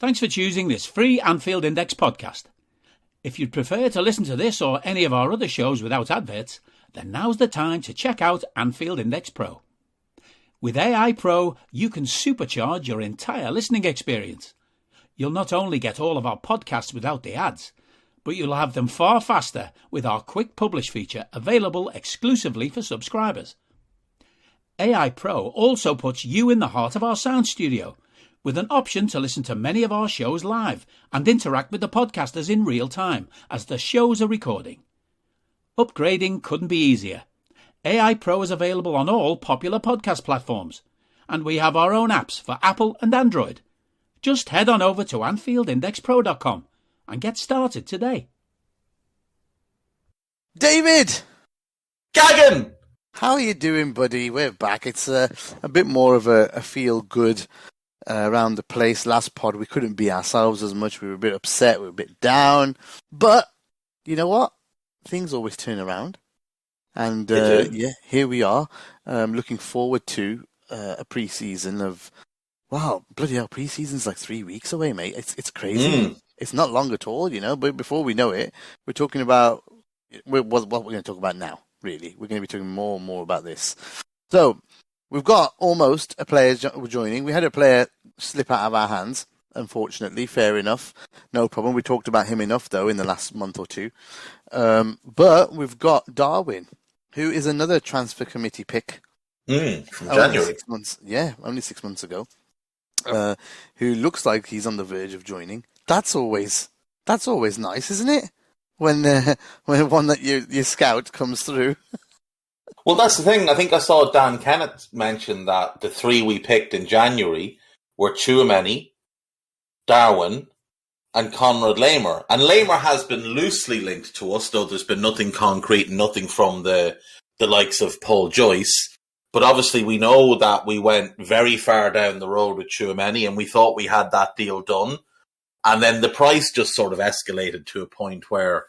Thanks for choosing this free Anfield Index podcast. If you'd prefer to listen to this or any of our other shows without adverts, then now's the time to check out Anfield Index Pro. With AI Pro, you can supercharge your entire listening experience. You'll not only get all of our podcasts without the ads, but you'll have them far faster with our Quick Publish feature available exclusively for subscribers. AI Pro also puts you in the heart of our sound studio, with an option to listen to many of our shows live and interact with the podcasters in real time as the shows are recording. Upgrading couldn't be easier. AI Pro is available on all popular podcast platforms, and we have our own apps for Apple and Android. Just head on over to AnfieldIndexPro.com and get started today. David! Gagan! How are you doing, buddy? We're back. It's a bit more of a feel-good around the place. Last pod, we couldn't be ourselves as much. We were a bit upset. We were a bit down. But, you know what? Things always turn around. And, here we are. Looking forward to a pre-season of... Wow, bloody hell, pre-season's like 3 weeks away, mate. It's crazy. It's not long at all, you know. But before we know it, we're talking about... what we're going to talk about now, really. We're going to be talking more and more about this. So... we've got almost a player joining. We had a player slip out of our hands, unfortunately. Fair enough. No problem. We talked about him enough, though, in the last month or two. But we've got Darwin, who is another transfer committee pick. From January. 6 months, only 6 months ago. Who looks like he's on the verge of joining. That's always nice, isn't it? When one that your scout comes through. Well, that's the thing. I think I saw Dan Kennett mention that the three we picked in January were Tchouaméni, Darwin, and Conrad Lamer. And Lamer has been loosely linked to us, though there's been nothing concrete, nothing from the likes of Paul Joyce. But obviously we know that we went very far down the road with Tchouaméni, and we thought we had that deal done. And then the price just sort of escalated to a point where,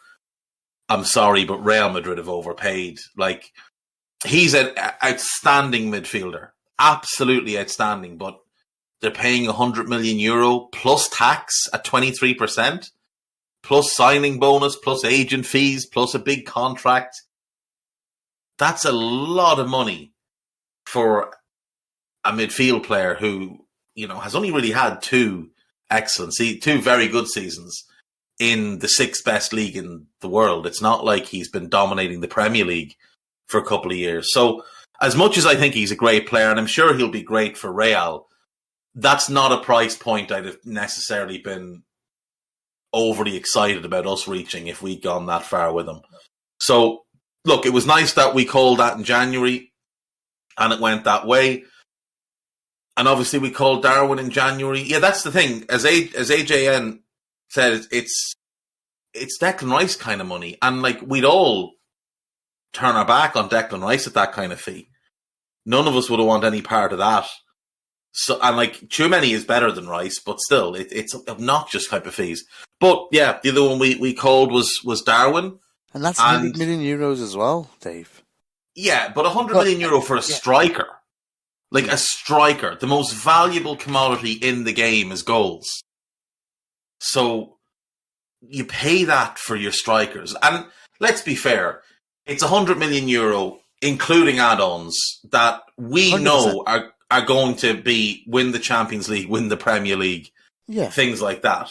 I'm sorry, but Real Madrid have overpaid. Like... he's an outstanding midfielder, absolutely outstanding, but they're paying €100 million plus tax at 23%, plus signing bonus, plus agent fees, plus a big contract. That's a lot of money for a midfield player who, you know, has only really had two very good seasons in the sixth best league in the world. It's not like he's been dominating the Premier League for a couple of years. So as much as I think he's a great player, and I'm sure he'll be great for Real, that's not a price point I'd have necessarily been overly excited about us reaching if we'd gone that far with him. So look, it was nice that we called that in January and it went that way. And obviously we called Darwin in January. Yeah, that's the thing. As AJN said, it's Declan Rice kind of money. And like, we'd all turn our back on Declan Rice at that kind of fee. None of us would have wanted any part of that. So, and like, Tchouaméni is better than Rice, but still, it's obnoxious type of fees. But yeah, the other one we called was Darwin. And that's €100 million as well, Dave. Yeah, but €100 million for a striker. Like a striker. The most valuable commodity in the game is goals. So you pay that for your strikers. And let's be fair, it's €100 million, including add-ons, that we 100%. Know are going to be win the Champions League, win the Premier League, things like that.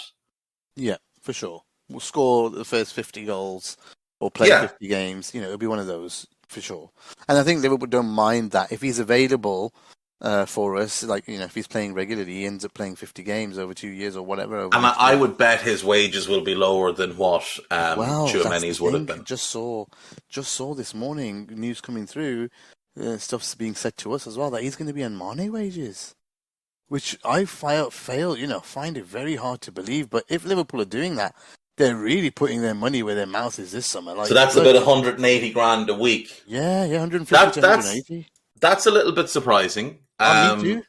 Yeah, for sure. We'll score the first 50 goals or play 50 games. You know, it'll be one of those for sure. And I think Liverpool don't mind that. If he's available for us, like, you know, if he's playing regularly, he ends up playing 50 games over 2 years or whatever. And I would bet his wages will be lower than what Tchouaméni's would have been. Just saw this morning news coming through. Stuff's being said to us as well that he's going to be on Mane wages, which I find it very hard to believe. But if Liverpool are doing that, they're really putting their money where their mouth is this summer. Like, so that's about 180 grand a week. Yeah, 150 to 180. That's a little bit surprising. Me too.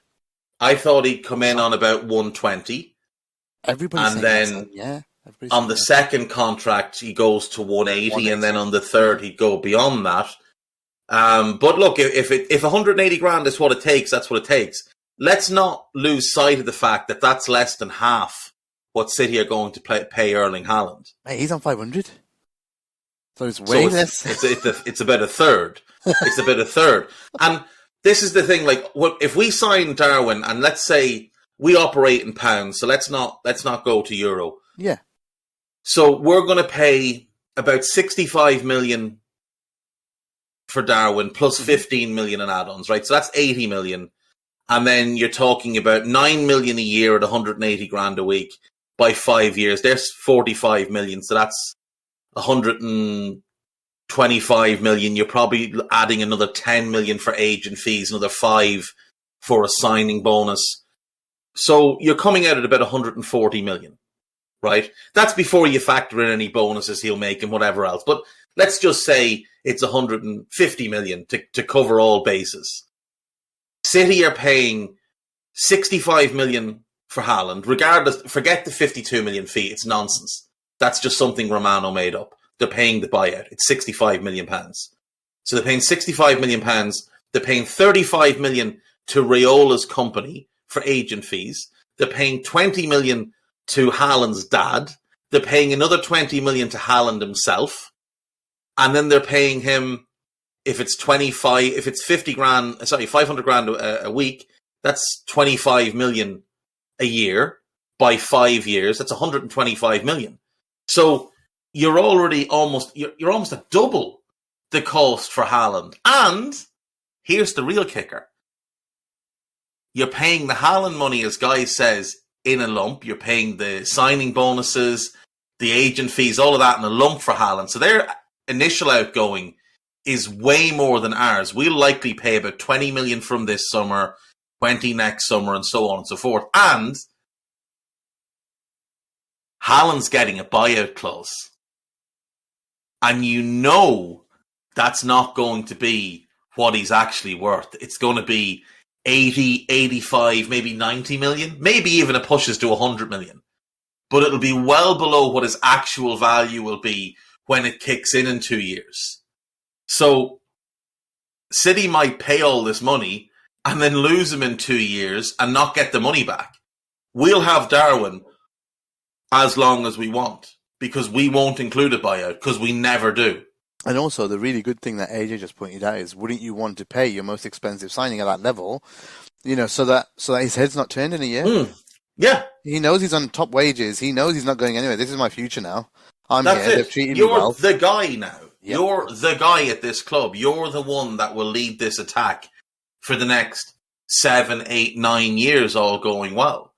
I thought he'd come in on about 120. Everybody's and saying then on the second contract he goes to 180, and then on the third he'd go beyond that. But look, if 180 grand is what it takes, that's what it takes. Let's not lose sight of the fact that that's less than half what City are going to pay Erling Haaland. Hey, he's on 500. So it's way less. It's about a third. It's about a third. And this is the thing, like, if we sign Darwin, and let's say we operate in pounds, so let's not go to euro. Yeah. So we're going to pay about 65 million for Darwin plus 15 million in add-ons, right? So that's 80 million. And then you're talking about 9 million a year at 180 grand a week by 5 years. There's 45 million. So that's 125 million. You're probably adding another 10 million for agent fees, another 5 for a signing bonus. So you're coming out at about 140 million, right? That's before you factor in any bonuses he'll make and whatever else. But let's just say it's 150 million to cover all bases. City are paying 65 million for Haaland, regardless, forget the 52 million fee. It's nonsense. That's just something Romano made up. They're paying the buyout. It's 65 million pounds. So they're paying 65 million pounds. They're paying 35 million to Raiola's company for agent fees. They're paying 20 million to Haaland's dad. They're paying another 20 million to Haaland himself. And then they're paying him, if it's 500 grand a week, that's 25 million a year by 5 years. That's 125 million. So you're already almost at double the cost for Haaland. And here's the real kicker. You're paying the Haaland money, as Guy says, in a lump. You're paying the signing bonuses, the agent fees, all of that in a lump for Haaland. So their initial outgoing is way more than ours. We'll likely pay about 20 million from this summer, 20 next summer, and so on and so forth. And Haaland's getting a buyout clause. And you know that's not going to be what he's actually worth. It's going to be 80, 85, maybe 90 million. Maybe even it pushes to 100 million. But it'll be well below what his actual value will be when it kicks in 2 years. So City might pay all this money and then lose him in 2 years and not get the money back. We'll have Darwin as long as we want because we won't include a buyout because we never do. And also, the really good thing that AJ just pointed out is, wouldn't you want to pay your most expensive signing at that level, so that his head's not turned in a year? Yeah. He knows he's on top wages. He knows he's not going anywhere. This is my future now. That's here. it. They've treated You're me well. the guy now. Yep. You're the guy at this club. You're the one that will lead this attack for the next 7, 8, 9 years, all going well.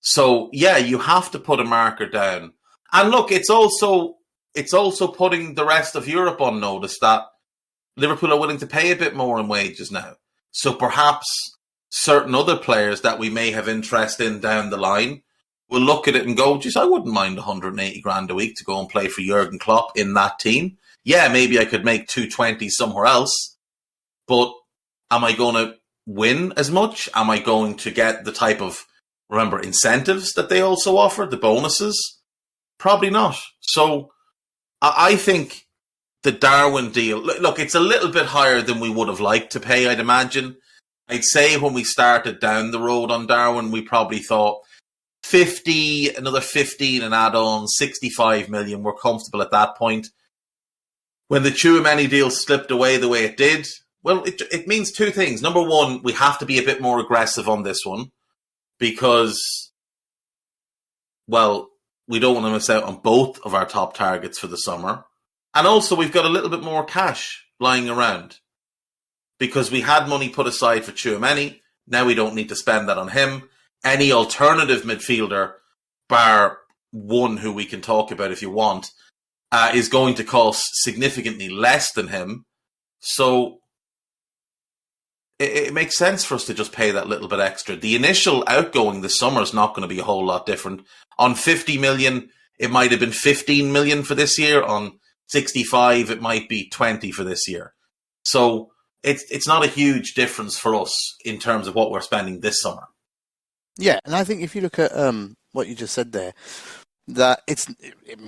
So, yeah, you have to put a marker down. And look, it's also putting the rest of Europe on notice that Liverpool are willing to pay a bit more in wages now. So perhaps certain other players that we may have interest in down the line will look at it and go, geez, I wouldn't mind 180 grand a week to go and play for Jurgen Klopp in that team. Yeah, maybe I could make 220 somewhere else, but am I going to win as much? Am I going to get the type of, remember, incentives that they also offer, the bonuses? Probably not. So I think the Darwin deal, look, it's a little bit higher than we would have liked to pay, I'd imagine. I'd say when we started down the road on Darwin, we probably thought 50, another 15 and add-on, 65 million. We're comfortable at that point. When the Tchouaméni deal slipped away the way it did, well, it means two things. Number one, we have to be a bit more aggressive on this one because, well, we don't want to miss out on both of our top targets for the summer. And also, we've got a little bit more cash lying around because we had money put aside for Tchouaméni. Now we don't need to spend that on him. Any alternative midfielder, bar one who we can talk about if you want, is going to cost significantly less than him. So it makes sense for us to just pay that little bit extra. The initial outgoing this summer is not going to be a whole lot different. On 50 million, it might have been 15 million for this year. On 65, it might be 20 for this year. So it's not a huge difference for us in terms of what we're spending this summer. Yeah, and I think if you look at what you just said there, that it's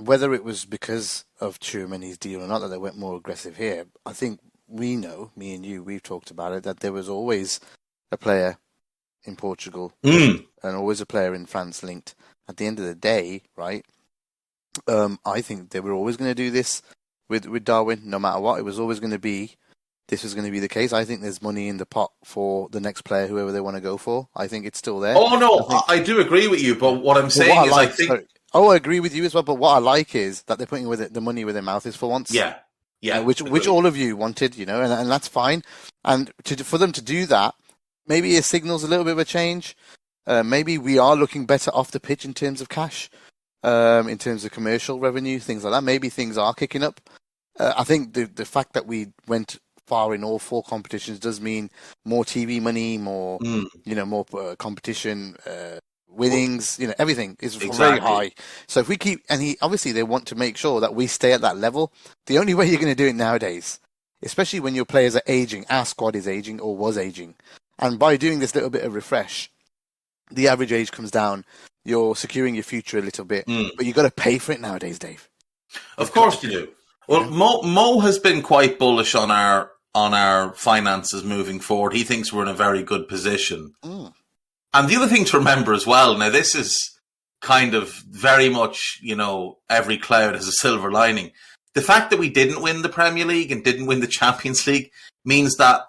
whether it was because of Tchouaméni's deal or not that they went more aggressive here. I think we know, me and you, we've talked about it, that there was always a player in Portugal and always a player in France linked at the end of the day, right? I think they were always going to do this with Darwin, no matter what. It was always going to be, this was going to be the case. I think there's money in the pot for the next player, whoever they want to go for. I think it's still there. Oh, no, I do agree with you, but what I'm saying is I think... Sorry. Oh, I agree with you as well, but what I like is that they're putting the money where their mouth is for once. Yeah. Which all of you wanted, and that's fine. And for them to do that, maybe it signals a little bit of a change. Maybe we are looking better off the pitch in terms of cash, in terms of commercial revenue, things like that. Maybe things are kicking up. I think the fact that we went far in all 4 competitions does mean more TV money, more more competition, winnings, everything is very high. So if we keep, and obviously they want to make sure that we stay at that level. The only way you're going to do it nowadays, especially when your players are aging, our squad is aging or was aging, and by doing this little bit of refresh, the average age comes down. You're securing your future a little bit, but you've got to pay for it nowadays, Dave. Of course you do. Well, Mo has been quite bullish on our finances moving forward. He thinks we're in a very good position. And the other thing to remember as well, now this is kind of very much, every cloud has a silver lining. The fact that we didn't win the Premier League and didn't win the Champions League means that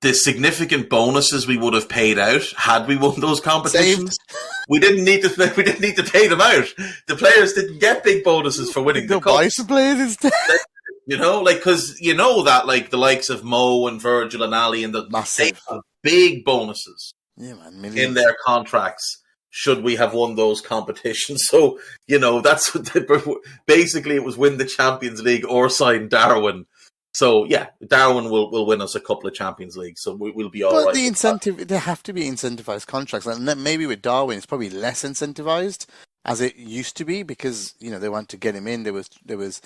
the significant bonuses we would have paid out had we won those competitions, we didn't need to pay them out. The players didn't get big bonuses for winning the cup. Buy some players instead. Because that the likes of Mo and Virgil and Ali and they have big bonuses in their contracts should we have won those competitions. So, that's what basically it was win the Champions League or sign Darwin. So, yeah, Darwin will win us a couple of Champions Leagues, so we'll be all right. But the incentive, there have to be incentivized contracts. And then maybe with Darwin, it's probably less incentivized as it used to be because, they want to get him in. There was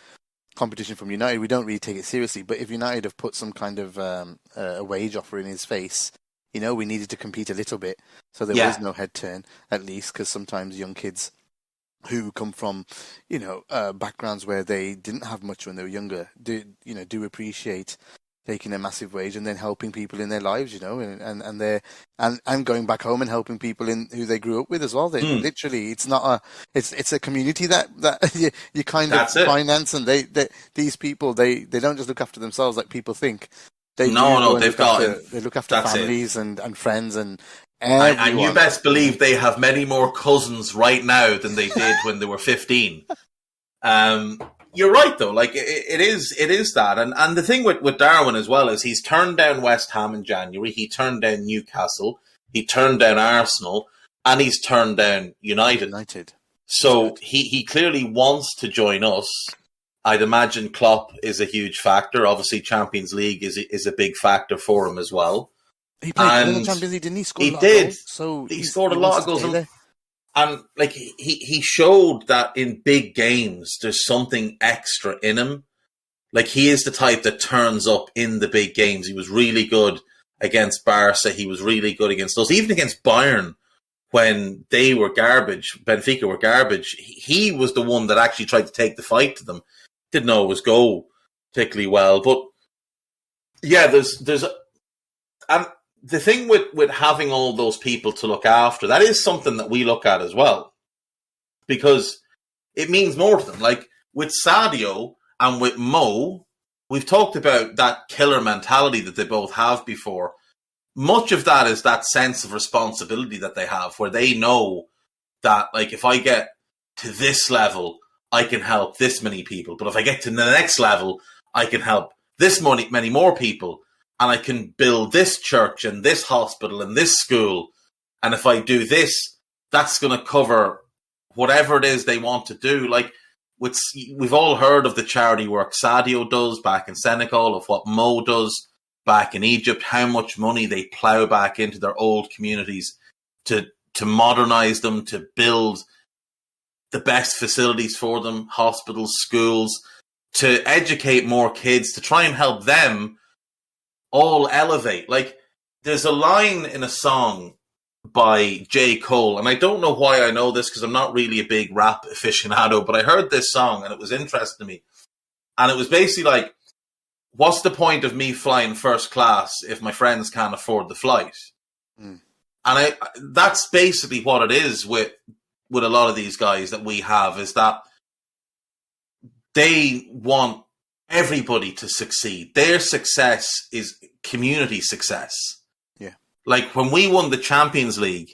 competition from United. We don't really take it seriously. But if United have put some kind of a wage offer in his face, we needed to compete a little bit. So there was no head turn, at least, because sometimes young kids who come from, backgrounds where they didn't have much when they were younger, do appreciate taking a massive wage and then helping people in their lives, and going back home and helping people in who they grew up with as well. They literally, it's a community that you kind of finance, and these people they don't just look after themselves like people think. They look after families and friends and. And you best believe they have many more cousins right now than they did when they were 15. You're right, though. Like it is that, and the thing with Darwin as well is he's turned down West Ham in January. He turned down Newcastle. He turned down Arsenal, and he's turned down United. So he clearly wants to join us. I'd imagine Klopp is a huge factor. Obviously, Champions League is a big factor for him as well. He played in the Champions League, didn't he? He did. So he scored a lot of goals. And he showed that in big games, there's something extra in him. Like, he is the type that turns up in the big games. He was really good against Barca. He was really good against us. Even against Bayern, when they were garbage, Benfica were garbage, he was the one that actually tried to take the fight to them. Didn't always go particularly well. But, yeah, and the thing with having all those people to look after, that is something that we look at as well. Because it means more to them. Like, with Sadio and with Mo, we've talked about that killer mentality that they both have before. Much of that is that sense of responsibility that they have, where they know that, like, if I get to this level, I can help this many people. But if I get to the next level, I can help this many more people. And I can build this church and this hospital and this school. And if I do this, that's going to cover whatever it is they want to do. Like, we've all heard of the charity work Sadio does back in Senegal, of what Mo does back in Egypt, how much money they plough back into their old communities to modernize them, to build the best facilities for them, hospitals, schools, to educate more kids, to try and help them all elevate. Like, there's a line in a song by J. Cole, and I don't know why I know this because I'm not really a big rap aficionado, but I heard this song and it was interesting to me. And it was basically like, what's the point of me flying first class if my friends can't afford the flight? And that's basically what it is with with a lot of these guys that we have is that they want everybody to succeed. Their success is community success. Yeah. Like when we won the Champions League,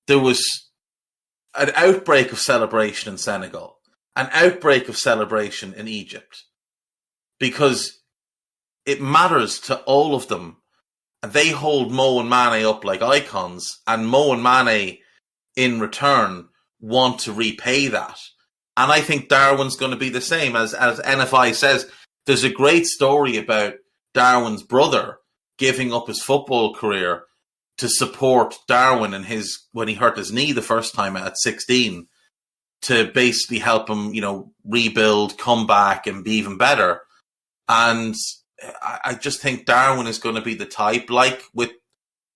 there was an outbreak of celebration in Senegal, an outbreak of celebration in Egypt, because it matters to all of them. And they hold Mo and Mane up like icons, and Mo and Mane in return want to repay that. And I think Darwin's going to be the same. As NFI says, there's a great story about Darwin's brother giving up his football career to support Darwin in when he hurt his knee the first time at 16, to basically help him, rebuild, come back, and be even better. And I just think Darwin is going to be the type, like with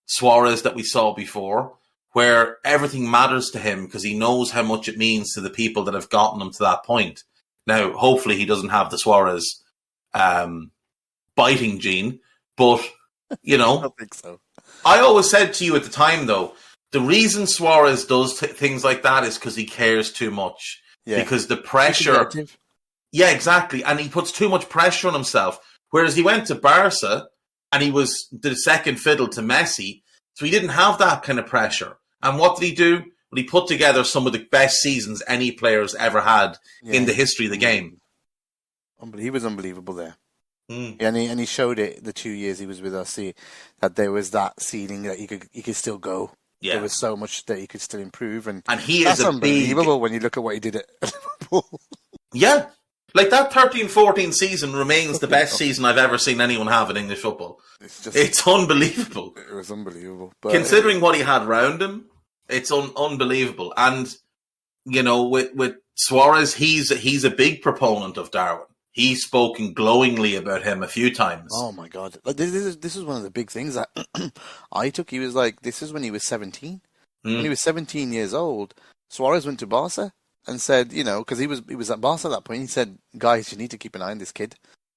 Suarez that we saw before, where everything matters to him because he knows how much it means to the people that have gotten him to that point. Now, hopefully he doesn't have the Suarez biting gene, but, I don't think so. I always said to you at the time, though, the reason Suarez does things like that is because he cares too much. Yeah. Because the pressure... Yeah, exactly. And he puts too much pressure on himself. Whereas he went to Barca and he was the second fiddle to Messi, so he didn't have that kind of pressure. And what did he do? Well, he put together some of the best seasons any player's ever had in the history of the game. He was unbelievable there. Yeah, and he showed it the 2 years he was with us, that there was that ceiling that he could still go. Yeah. There was so much that he could still improve, and he is unbelievable when you look at what he did at Liverpool. Yeah. Like that 13-14 season remains the best season I've ever seen anyone have in English football. It's unbelievable. It was unbelievable. Considering what he had round him, it's unbelievable. And, with Suarez, he's a big proponent of Darwin. He's spoken glowingly about him a few times. Oh, my God. Like, this is one of the big things that I took. He was like, this is when he was 17. When he was 17 years old, Suarez went to Barca. And said, because he was at Barca at that point, he said, guys, you need to keep an eye on this kid.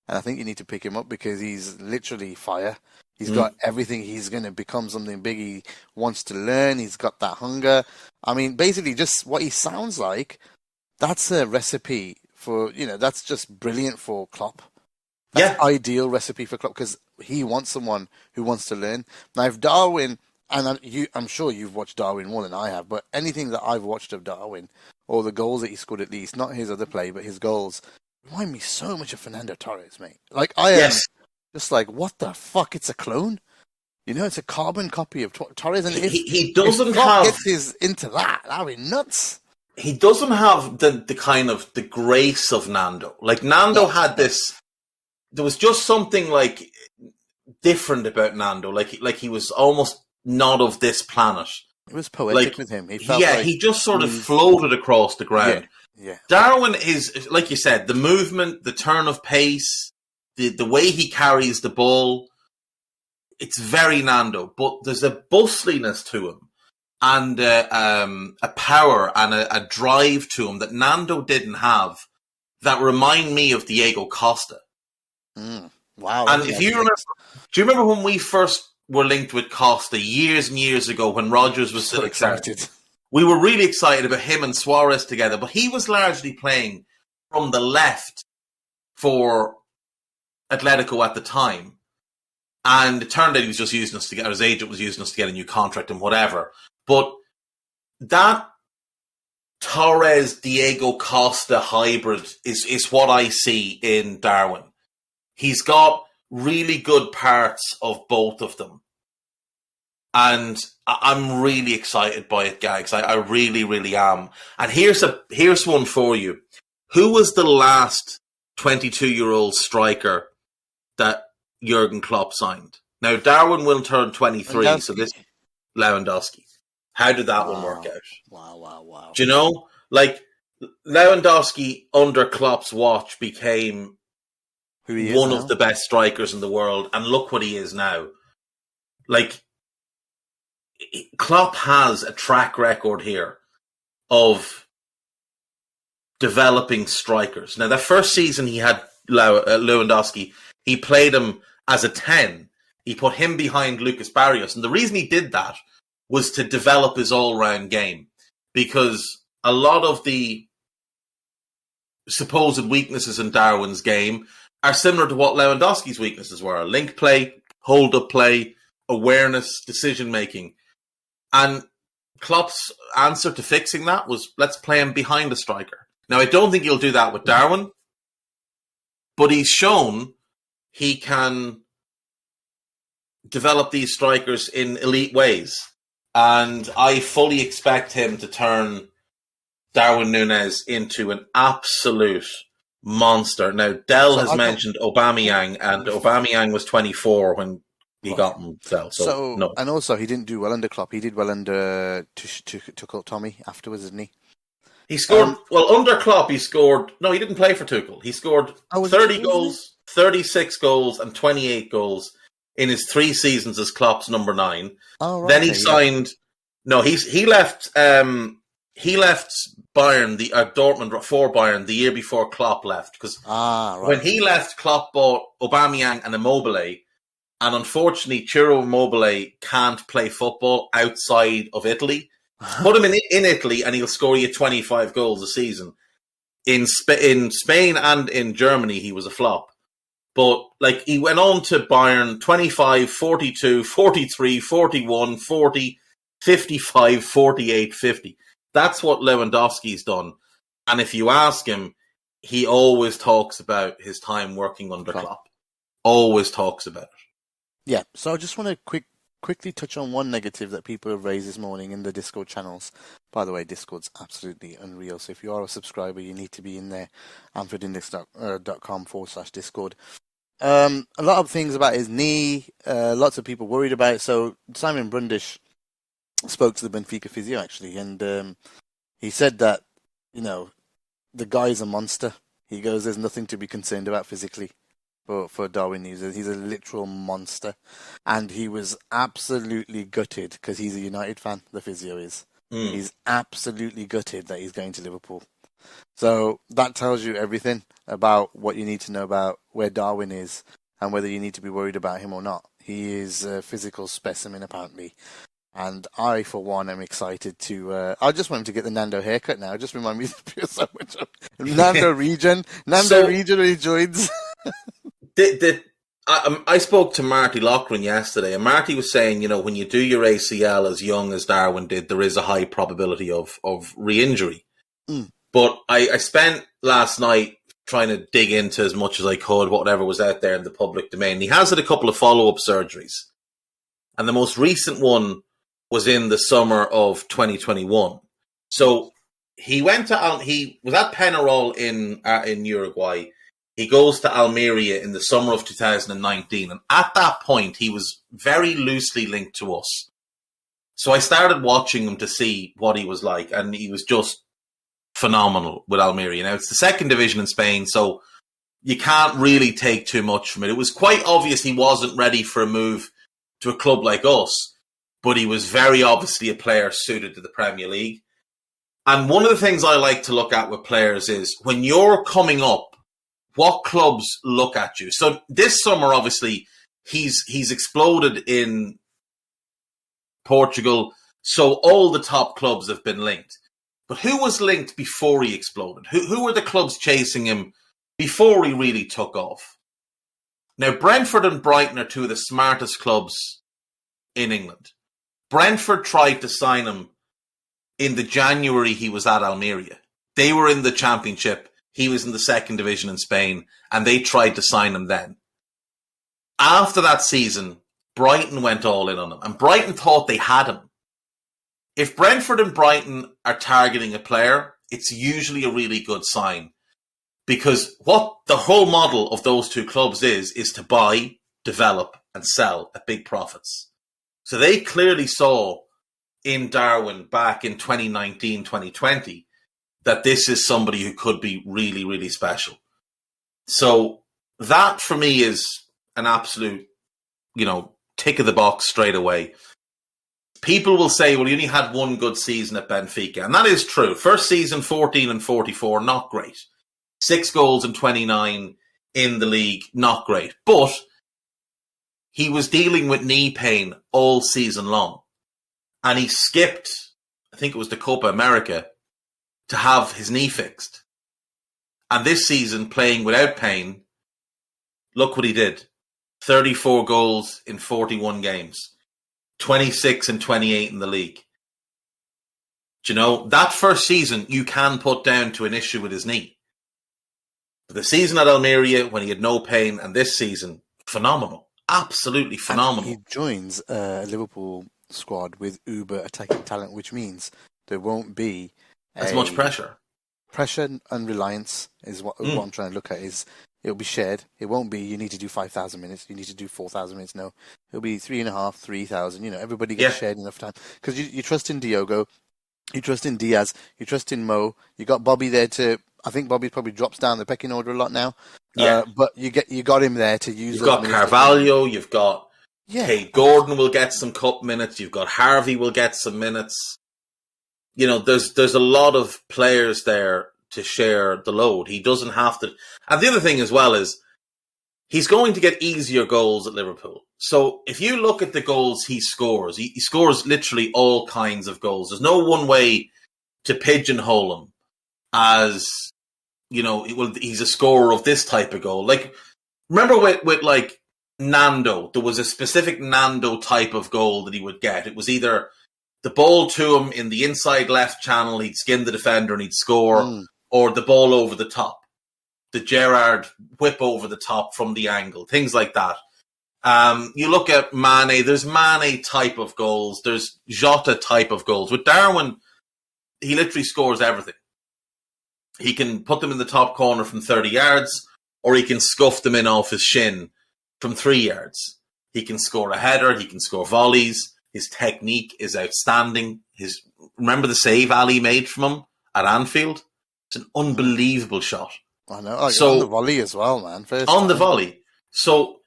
And I think you need to pick him up because he's literally fire. He's got everything. He's going to become something big. He wants to learn. He's got that hunger. I mean, basically just what he sounds like, that's a recipe for, that's just brilliant for Klopp. That's ideal recipe for Klopp because he wants someone who wants to learn. Now, if Darwin, and I'm sure you've watched Darwin more than I have, but anything that I've watched of Darwin, or the goals that he scored at least, not his other play, but his goals, remind me so much of Fernando Torres, mate. Like, I am just like, what the fuck? It's a clone? It's a carbon copy of Torres. And he doesn't have... gets into that'd be nuts. He doesn't have the kind of the grace of Nando. Like, Nando had this... There was just something, like, different about Nando. Like he was almost not of this planet. It was poetic with him. He just sort of floated across the ground. Yeah. Darwin is, like you said, the movement, the turn of pace, the way he carries the ball, it's very Nando. But there's a bustliness to him and a power and a drive to him that Nando didn't have that remind me of Diego Costa. Wow. And if you remember, do you remember when we first were linked with Costa years and years ago when Rodgers was still excited? We were really excited about him and Suarez together, but he was largely playing from the left for Atletico at the time. And it turned out he was just using us to get, his agent was using us to get a new contract and whatever. But that Torres-Diego Costa hybrid is what I see in Darwin. He's got really good parts of both of them. And I'm really excited by it, Gags. I really, really am. And here's one for you. Who was the last 22-year-old striker that Jurgen Klopp signed? Now, Darwin will turn 23, so this Lewandowski. How did that one work out? Wow. Do you know? Like, Lewandowski under Klopp's watch became one of the best strikers in the world, and look what he is now. Like, Klopp has a track record here of developing strikers. Now, the first season he had Lewandowski, he played him as a 10. He put him behind Lucas Barrios. And the reason he did that was to develop his all-round game. because a lot of the supposed weaknesses in Darwin's game are similar to what Lewandowski's weaknesses were. Link play, hold-up play, awareness, decision-making. And Klopp's answer to fixing that was, let's play him behind a striker. Now, I don't think he'll do that with Darwin, but he's shown he can develop these strikers in elite ways. And I fully expect him to turn Darwin Núñez into an absolute monster. Now, Dell has mentioned Aubameyang, and Aubameyang was 24 when he got himself. So no. And also, he didn't do well under Klopp. He did well under Tuchel Tommy afterwards, didn't he? He scored, under Klopp, he scored, no, he didn't play for Tuchel. He scored 30 goals, 36 goals, and 28 goals in his 3 seasons as Klopp's number 9. Oh, right. Then he signed, he left Bayern, Dortmund for Bayern the year before Klopp left. Because when he left, Klopp bought Aubameyang and Immobile. And unfortunately, Ciro Immobile can't play football outside of Italy. Put him in Italy and he'll score you 25 goals a season. In Spain and in Germany, he was a flop. But he went on to Bayern 25, 42, 43, 41, 40, 55, 48, 50. That's what Lewandowski's done. And if you ask him, he always talks about his time working under Klopp. Always talks about it. Yeah, so I just want to quickly touch on one negative that people have raised this morning in the Discord channels. By the way, Discord's absolutely unreal. So if you are a subscriber, you need to be in there. AnfieldIndex.com/Discord. A lot of things about his knee. Lots of people worried about it. So Simon Brundish spoke to the Benfica physio, actually. And he said that, the guy's a monster. He goes, there's nothing to be concerned about physically. For Darwin Núñez. He's a literal monster. And he was absolutely gutted because he's a United fan, the physio is. He's absolutely gutted that he's going to Liverpool. So that tells you everything about what you need to know about where Darwin is and whether you need to be worried about him or not. He is a physical specimen, apparently. And I, for one, am excited to... I just want him to get the Nando haircut now. Just remind me so much of Nando Region. Region when he joins... I spoke to Marty Loughran yesterday, and Marty was saying, when you do your ACL as young as Darwin did, there is a high probability of re-injury. But I spent last night trying to dig into as much as I could, whatever was out there in the public domain. He has had a couple of follow-up surgeries. And the most recent one was in the summer of 2021. So he was at Penarol in Uruguay. He goes to Almeria in the summer of 2019. And at that point, he was very loosely linked to us. So I started watching him to see what he was like. And he was just phenomenal with Almeria. Now, it's the second division in Spain, so you can't really take too much from it. It was quite obvious he wasn't ready for a move to a club like us. But he was very obviously a player suited to the Premier League. And one of the things I like to look at with players is when you're coming up, what clubs look at you? So this summer, obviously, he's exploded in Portugal. So all the top clubs have been linked. But who was linked before he exploded? Who were the clubs chasing him before he really took off? Now, Brentford and Brighton are two of the smartest clubs in England. Brentford tried to sign him in the January he was at Almeria. They were in the Championship. He was in the second division in Spain, and they tried to sign him then. After that season, Brighton went all in on him, and Brighton thought they had him. If Brentford and Brighton are targeting a player, it's usually a really good sign, because what the whole model of those two clubs is to buy, develop, and sell at big profits. So they clearly saw in Darwin back in 2019, 2020, that this is somebody who could be really, really special. So that for me is an absolute, tick of the box straight away. People will say, well, you only had one good season at Benfica. And that is true. First season, 14 and 44, not great. 6 goals and 29 in the league, not great. But he was dealing with knee pain all season long. And he skipped I think it was the Copa America, to have his knee fixed. And this season, playing without pain, look what he did. 34 goals in 41 games. 26 and 28 in the league. Do you know, that first season you can put down to an issue with his knee. But the season at Almeria, when he had no pain, and this season, phenomenal. Absolutely phenomenal. And he joins a Liverpool squad with uber attacking talent, which means there won't be as much pressure. Pressure and reliance is what I'm trying to look at. Is it'll be shared. It won't be you need to do 5,000 minutes, you need to do 4,000 minutes. No, it'll be 3,500, 3,000. You know, everybody gets shared enough time because you trust in Diogo, you trust in Diaz, you trust in Mo. You got Bobby there to. I think Bobby probably drops down the pecking order a lot now. Yeah, but you got him there to use. You've got Carvalho. You've got Kate Gordon will get some cup minutes. You've got Harvey will get some minutes. You know, there's a lot of players there to share the load. He doesn't have to. And the other thing as well is he's going to get easier goals at Liverpool. So if you look at the goals he scores literally all kinds of goals. There's no one way to pigeonhole him as, you know, he's a scorer of this type of goal. Like, remember with like Nando, there was a specific Nando type of goal that he would get. It was either the ball to him in the inside left channel, he'd skin the defender and he'd score, or the ball over the top. The Gerrard whip over the top from the angle, things like that. You look at Mane, there's Mane type of goals, there's Jota type of goals. With Darwin, he literally scores everything. He can put them in the top corner from 30 yards, or he can scuff them in off his shin from 3 yards. He can score a header, he can score volleys. His technique is outstanding. Remember the save Ali made from him at Anfield? It's an unbelievable shot. I know. Like, so, on the volley as well, man. The volley. So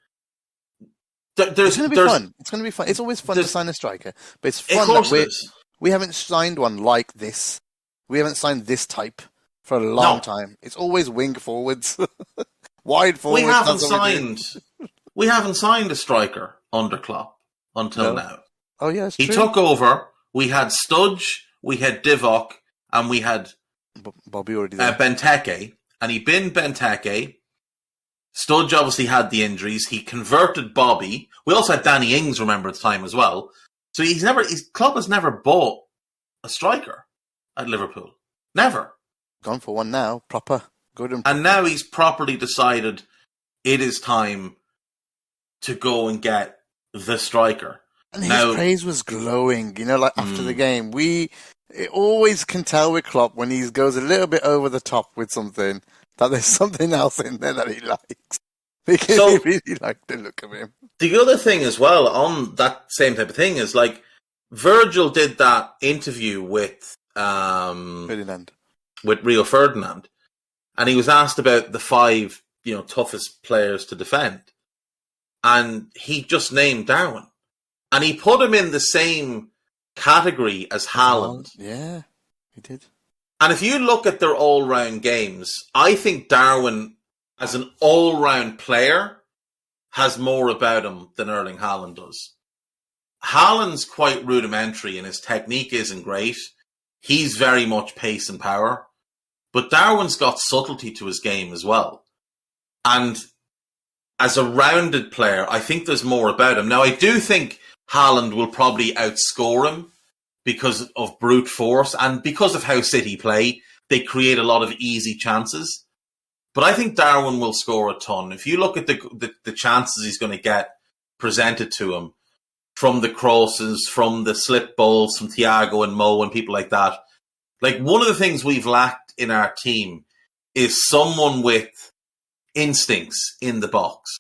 it's going to be fun. It's going to be fun. It's always fun to sign a striker, but it's fun that we haven't signed one like this. We haven't signed this type for a long time. It's always wing forwards, wide forwards. We haven't signed a striker under Klopp until now. Oh yeah, it's true. He took over. We had Studge, we had Divock, and we had Bobby already there. Benteke, and he binned Benteke. Studge obviously had the injuries. He converted Bobby. We also had Danny Ings, remember, at the time as well. So Klopp has never bought a striker at Liverpool. Never. Gone for one now, proper, good and proper. And now he's properly decided it is time to go and get the striker. And his praise was glowing, you know, like after the game. It always can tell with Klopp when he goes a little bit over the top with something, that there's something else in there that he likes. Because he really liked the look of him. The other thing as well, on that same type of thing, is like, Virgil did that interview with Rio Ferdinand, and he was asked about the 5, toughest players to defend. And he just named Darwin. And he put him in the same category as Haaland. Yeah, he did. And if you look at their all-round games, I think Darwin, as an all-round player, has more about him than Erling Haaland does. Haaland's quite rudimentary and his technique isn't great. He's very much pace and power. But Darwin's got subtlety to his game as well. And as a rounded player, I think there's more about him. Now, I do think Haaland will probably outscore him because of brute force and because of how City play. They create a lot of easy chances. But I think Darwin will score a ton. If you look at the chances he's going to get presented to him from the crosses, from the slip balls, from Thiago and Mo and people like that, like one of the things we've lacked in our team is someone with instincts in the box.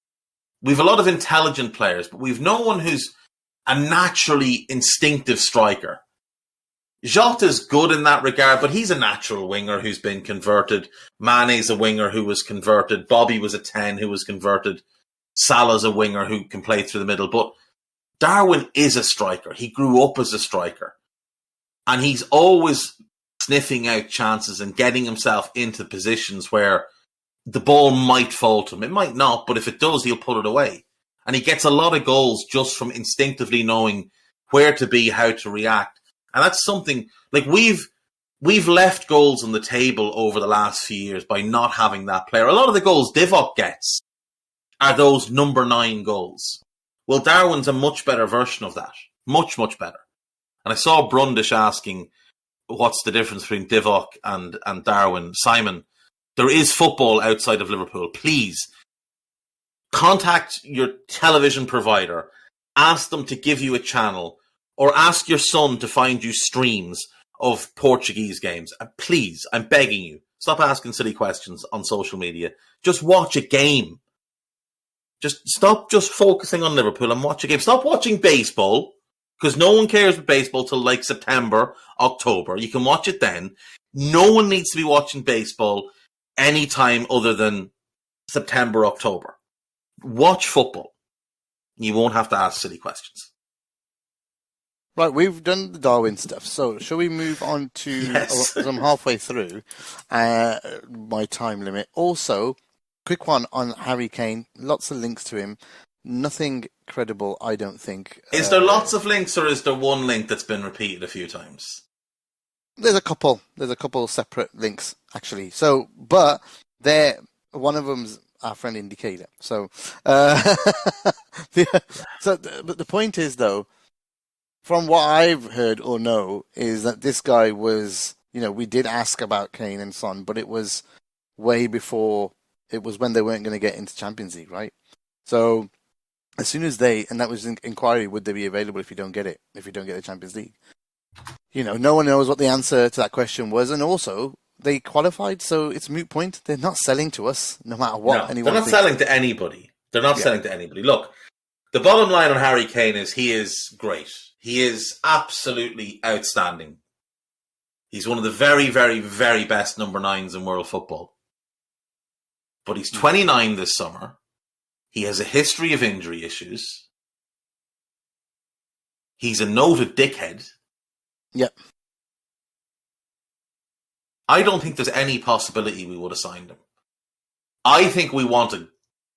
We've a lot of intelligent players, but we've no one who's a naturally instinctive striker. Jota's good in that regard, but he's a natural winger who's been converted. Mane's a winger who was converted. Bobby was a 10 who was converted. Salah's a winger who can play through the middle. But Darwin is a striker. He grew up as a striker. And he's always sniffing out chances and getting himself into positions where the ball might fall to him. It might not, but if it does, he'll put it away. And he gets a lot of goals just from instinctively knowing where to be, how to react, And that's something, like, we've left goals on the table over the last few years by not having that player. A lot of the goals Divock gets are those number 9 goals. Well, Darwin's a much better version of that. Much, much better. And I saw Brundish asking, what's the difference between Divock and Darwin? Simon, there is football outside of Liverpool. Please contact your television provider. Ask them to give you a channel, or ask your son to find you streams of Portuguese games. And please, I'm begging you, stop asking silly questions on social media. Just watch a game. Just stop just focusing on Liverpool and watch a game. Stop watching baseball, because no one cares about baseball till like September, October. You can watch it then. No one needs to be watching baseball any time other than September, October. Watch football. You won't have to ask silly questions. Right, we've done the Darwin stuff, so shall we move on to... Yes. I'm halfway through my time limit. Also, quick one on Harry Kane. Lots of links to him. Nothing credible, I don't think. Is there lots of links, or is there one link that's been repeated a few times? There's a couple. There's a couple separate links, actually. So, but one of them's our friend Indicator. So, but the point is, though, from what I've heard or know, is that this guy was, we did ask about Kane and Son, but it was way before, it was when they weren't going to get into Champions League, right? So, as soon as and that was an inquiry, would they be available if you don't get it, if you don't get the Champions League? No one knows what the answer to that question was, and also, they qualified, so it's moot point. They're not selling to us, no matter what anyone they're not selling to anybody. They're not selling to anybody. Look, the bottom line on Harry Kane is he is great. He is absolutely outstanding. He's one of the very, very, very best number 9s in world football. But he's 29 this summer. He has a history of injury issues. He's a noted dickhead. Yep. I don't think there's any possibility we would have signed him. I think we wanted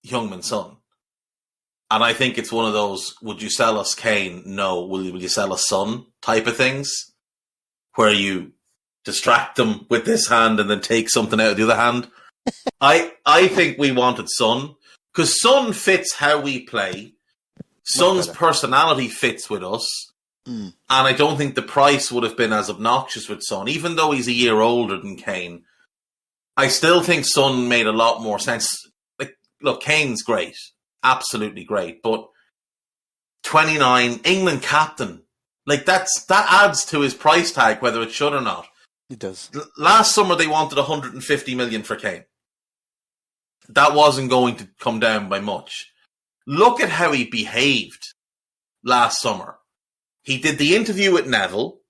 Heung-min Son. And I think it's one of those, would you sell us Kane? No. Will you sell us Son type of things? Where you distract them with this hand and then take something out of the other hand. I think we wanted Son. Because Son fits how we play. Son's personality fits with us. And I don't think the price would have been as obnoxious with Son. Even though he's a year older than Kane, I still think Son made a lot more sense. Like, look, Kane's great. Absolutely great. But 29, England captain. Like, that adds to his price tag, whether it should or not. It does. Last summer, they wanted 150 million for Kane. That wasn't going to come down by much. Look at how he behaved last summer. He did the interview with Neville.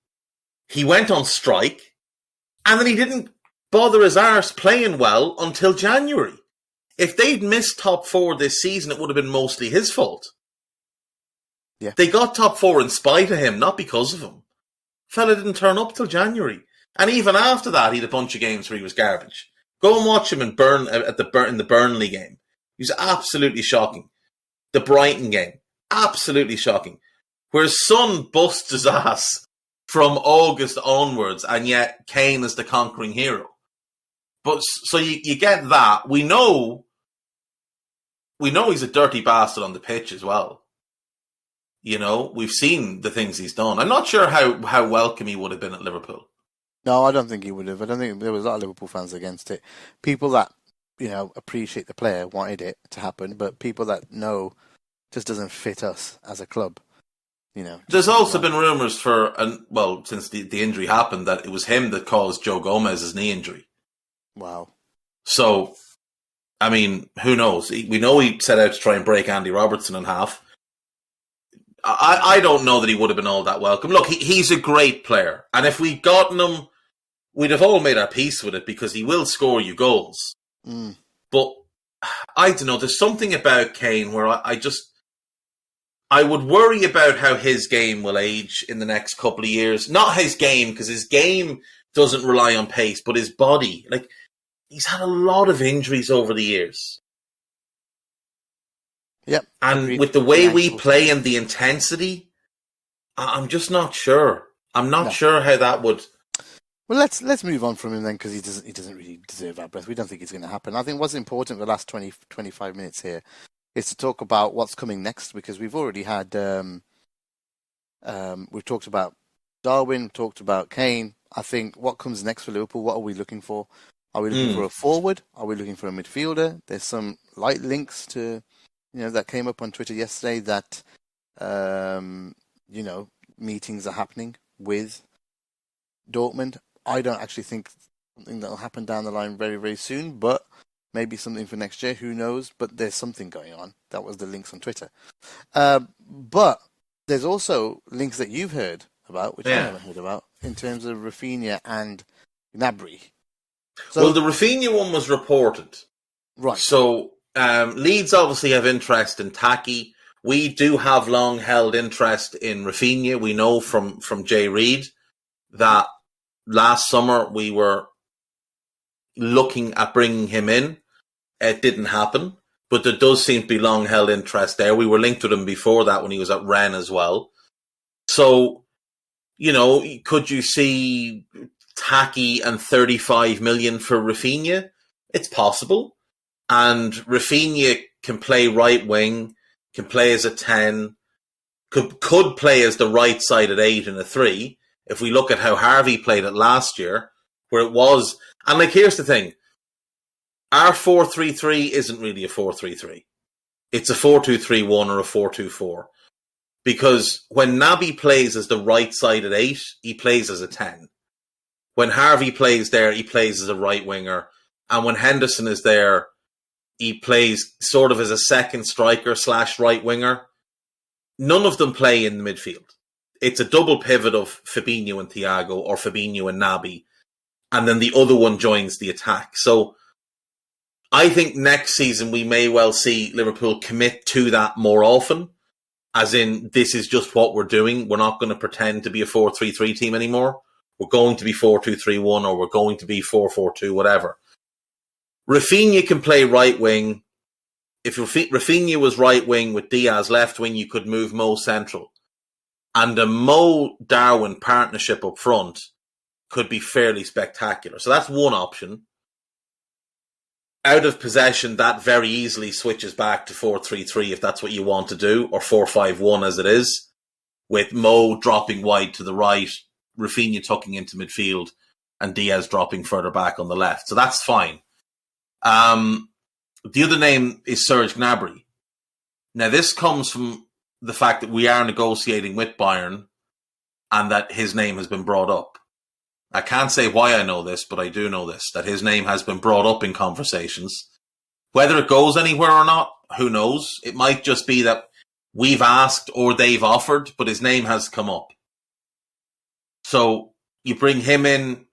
He went on strike. And then he didn't bother his arse playing well until January. If they'd missed top 4 this season, it would have been mostly his fault. Yeah. They got top 4 in spite of him, not because of him. Fella didn't turn up till January. And even after that, he had a bunch of games where he was garbage. Go and watch him in the Burnley game. He was absolutely shocking. The Brighton game, absolutely shocking. Whereas Son busts his ass from August onwards, and yet Kane is the conquering hero. But so you get that. We know he's a dirty bastard on the pitch as well. We've seen the things he's done. I'm not sure how welcome he would have been at Liverpool. No, I don't think he would have. I don't think there was a lot of Liverpool fans against it. People that, appreciate the player wanted it to happen, but people that know just doesn't fit us as a club. There's also been rumours since the injury happened, that it was him that caused Joe Gomez's knee injury. Wow. So, I mean, who knows? We know he set out to try and break Andy Robertson in half. I don't know that he would have been all that welcome. Look, he's a great player. And if we'd gotten him, we'd have all made our peace with it, because he will score you goals. But, I don't know, there's something about Kane where I would worry about how his game will age in the next couple of years. Not his game, because his game doesn't rely on pace, but his body. Like, he's had a lot of injuries over the years. Yep. And with the way we play and the intensity, I'm just not sure. I'm not sure how that would. Well, let's move on from him then, because he doesn't really deserve our breath. We don't think it's going to happen. I think what's important for the last 25 minutes here is to talk about what's coming next, because we've already had we've talked about Darwin, talked about Kane. I think what comes next for Liverpool, what are we looking for? Are we looking for a forward? Are we looking for a midfielder? There's some light links to, that came up on Twitter yesterday that, meetings are happening with Dortmund. I don't actually think something that will happen down the line very, very soon, but maybe something for next year. Who knows? But there's something going on. That was the links on Twitter. But there's also links that you've heard about, which I haven't heard about, in terms of Rafinha and Gnabry. So, well, the Rafinha one was reported. Right. So Leeds obviously have interest in Taki. We do have long-held interest in Rafinha. We know from Jay Reid that last summer we were looking at bringing him in. It didn't happen, but there does seem to be long-held interest there. We were linked with him before that when he was at Rennes as well. So, could you see Taki and 35 million for Rafinha? It's possible. And Rafinha can play right wing, can play as a 10, could play as the right side at 8 and a 3. If we look at how Harvey played it last year, where it was, and here's the thing, our 4-3-3 isn't really a 4-3-3. It's a 4-2-3-1 or a 4-2-4. Because when Naby plays as the right side at 8, he plays as a 10. When Harvey plays there, he plays as a right winger. And when Henderson is there, he plays sort of as a second striker / right winger. None of them play in the midfield. It's a double pivot of Fabinho and Thiago, or Fabinho and Naby. And then the other one joins the attack. So I think next season we may well see Liverpool commit to that more often. As in, this is just what we're doing. We're not going to pretend to be a 4-3-3 team anymore. We're going to be 4-2-3-1, or we're going to be 4-4-2, whatever. Rafinha can play right wing. If Rafinha was right wing with Diaz left wing, you could move Mo central. And a Mo-Darwin partnership up front could be fairly spectacular. So that's one option. Out of possession, that very easily switches back to 4-3-3 if that's what you want to do, or 4-5-1 as it is, with Mo dropping wide to the right, Rafinha tucking into midfield, and Diaz dropping further back on the left. So that's fine. The other name is Serge Gnabry. Now, this comes from the fact that we are negotiating with Bayern and that his name has been brought up. I can't say why I know this, but I do know this, that his name has been brought up in conversations. Whether it goes anywhere or not, who knows? It might just be that we've asked or they've offered, but his name has come up. So you bring him in,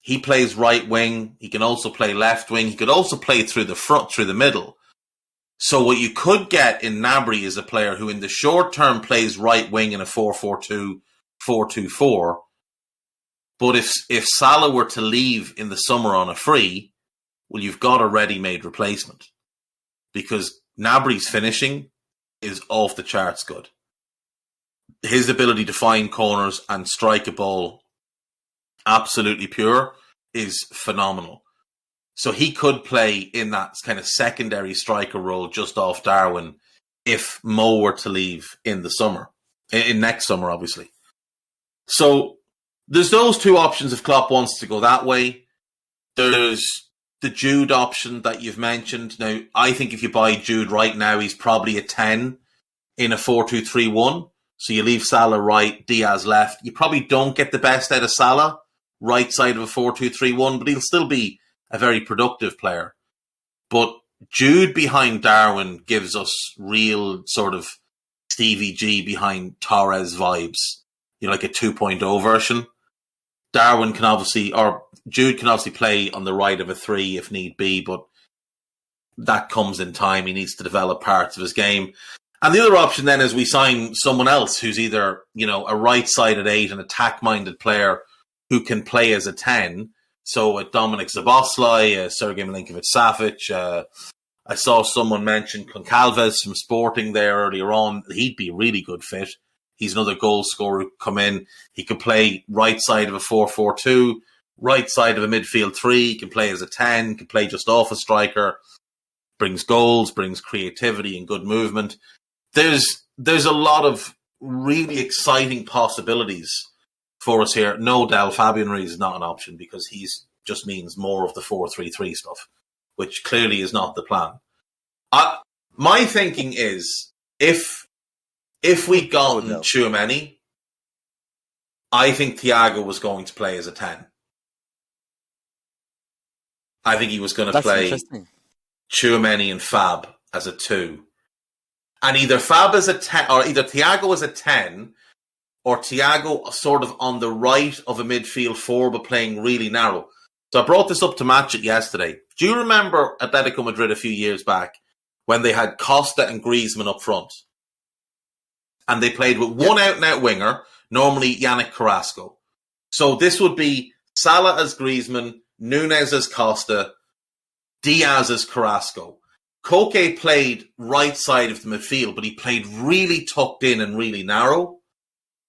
he plays right wing, he can also play left wing, he could also play through the front, through the middle. So what you could get in Gnabry is a player who in the short term plays right wing in a 4-4-2, 4-2-4. But if Salah were to leave in the summer on a free, well, you've got a ready-made replacement. Because Gnabry's finishing is off the charts good. His ability to find corners and strike a ball absolutely pure is phenomenal. So he could play in that kind of secondary striker role just off Darwin if Mo were to leave in the summer, in next summer, obviously. So there's those two options if Klopp wants to go that way. There's the Jude option that you've mentioned. Now, I think if you buy Jude right now, he's probably a 10 in a 4-2-3-1. So you leave Salah right, Diaz left. You probably don't get the best out of Salah, right side of a 4-2-3-1, but he'll still be a very productive player. But Jude behind Darwin gives us real sort of Stevie G behind Torres vibes. Like a 2.0 version. Darwin can obviously, or Jude can obviously play on the right of a 3 if need be, but that comes in time. He needs to develop parts of his game. And the other option then is we sign someone else who's either, a right-sided 8, an attack-minded player who can play as a 10. So a Dominic Szoboszlai, a Sergei Milinkovic-Savic. I saw someone mention Concalves from Sporting there earlier on. He'd be a really good fit. He's another goal scorer who come in. He could play right side of a 4-4-2, right side of a midfield 3. He can play as a 10, can play just off a striker. Brings goals, brings creativity and good movement. There's a lot of really exciting possibilities for us here. No, Fabian Ruiz is not an option because he's just means more of the 4-3-3 stuff, which clearly is not the plan. My thinking is if we gotten Tchouaméni, I think Thiago was going to play as a 10. I think he was going to play Tchouaméni and Fab as a 2. And either Fab as a 10, or either Thiago as a 10, or Thiago sort of on the right of a midfield 4, but playing really narrow. So I brought this up to match it yesterday. Do you remember Atletico Madrid a few years back when they had Costa and Griezmann up front? And they played with one out-and-out winger, normally Yannick Carrasco. So this would be Salah as Griezmann, Nunez as Costa, Diaz as Carrasco. Koke played right side of the midfield, but he played really tucked in and really narrow.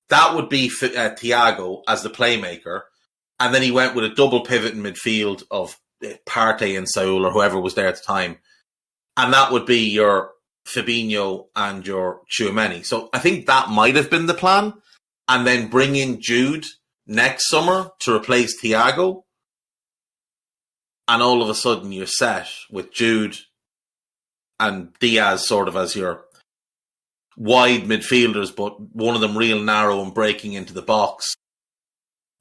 That would be Thiago as the playmaker. And then he went with a double pivot in midfield of Partey and Saul or whoever was there at the time. And that would be your Fabinho and your Tchouaméni. So I think that might have been the plan. And then bring in Jude next summer to replace Thiago. And all of a sudden you're set with Jude and Diaz sort of as your wide midfielders, but one of them real narrow and breaking into the box.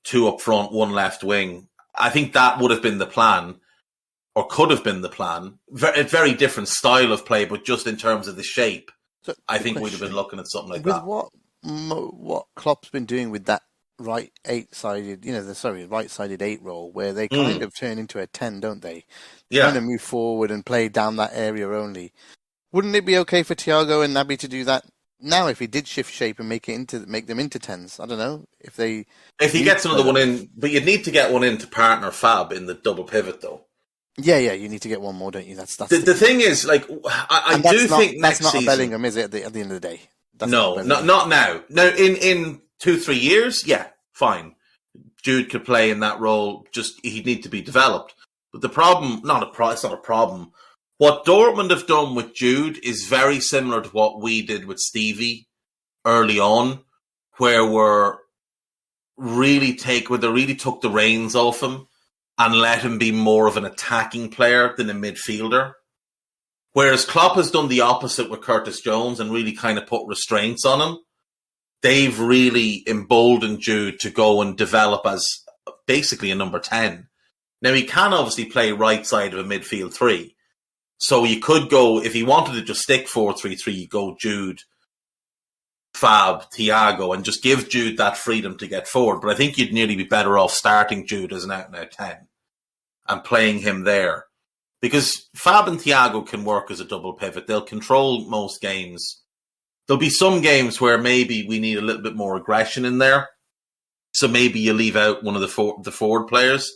2 up front, 1 left wing. I think that would have been the plan, or could have been the plan. A very different style of play, but just in terms of the shape, so I think we'd have been looking at something like that. What Klopp's been doing with that right-sided 8 role, where they kind of turn into a 10, don't they? They kind of move forward and play down that area only. Wouldn't it be okay for Thiago and Naby to do that now if he did shift shape and make them into 10s? I don't know if he gets another one in, but you'd need to get one in to partner Fab in the double pivot though. Yeah, you need to get one more, don't you? That's the thing is, like, I do think next that's not season, a Bellingham, is it? At the end of the day, not now. Now, in 2-3 years, yeah, fine. Jude could play in that role. Just he'd need to be developed. But the problem, it's not a problem. What Dortmund have done with Jude is very similar to what we did with Stevie early on, where they really took the reins off him and let him be more of an attacking player than a midfielder. Whereas Klopp has done the opposite with Curtis Jones and really kind of put restraints on him. They've really emboldened Jude to go and develop as basically a number 10. Now, he can obviously play right side of a midfield 3. So you could go, if he wanted to just stick 4-3-3, you go Jude, Fab, Thiago, and just give Jude that freedom to get forward. But I think you'd nearly be better off starting Jude as an out-and-out 10 and playing him there. Because Fab and Thiago can work as a double pivot. They'll control most games. There'll be some games where maybe we need a little bit more aggression in there. So maybe you leave out one of the forward players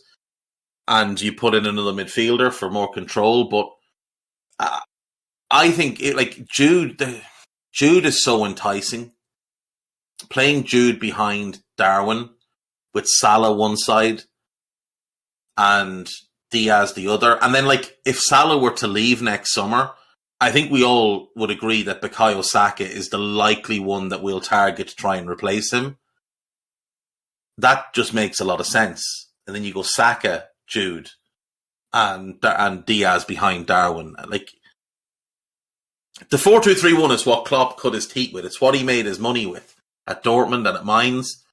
and you put in another midfielder for more control. But I think Jude is so enticing. Playing Jude behind Darwin with Salah one side and Diaz the other. And then, if Salah were to leave next summer, I think we all would agree that Bukayo Saka is the likely one that we'll target to try and replace him. That just makes a lot of sense. And then you go Saka, Jude, and Diaz behind Darwin. The 4-2-3-1 is what Klopp cut his teeth with. It's what he made his money with at Dortmund and at Mainz.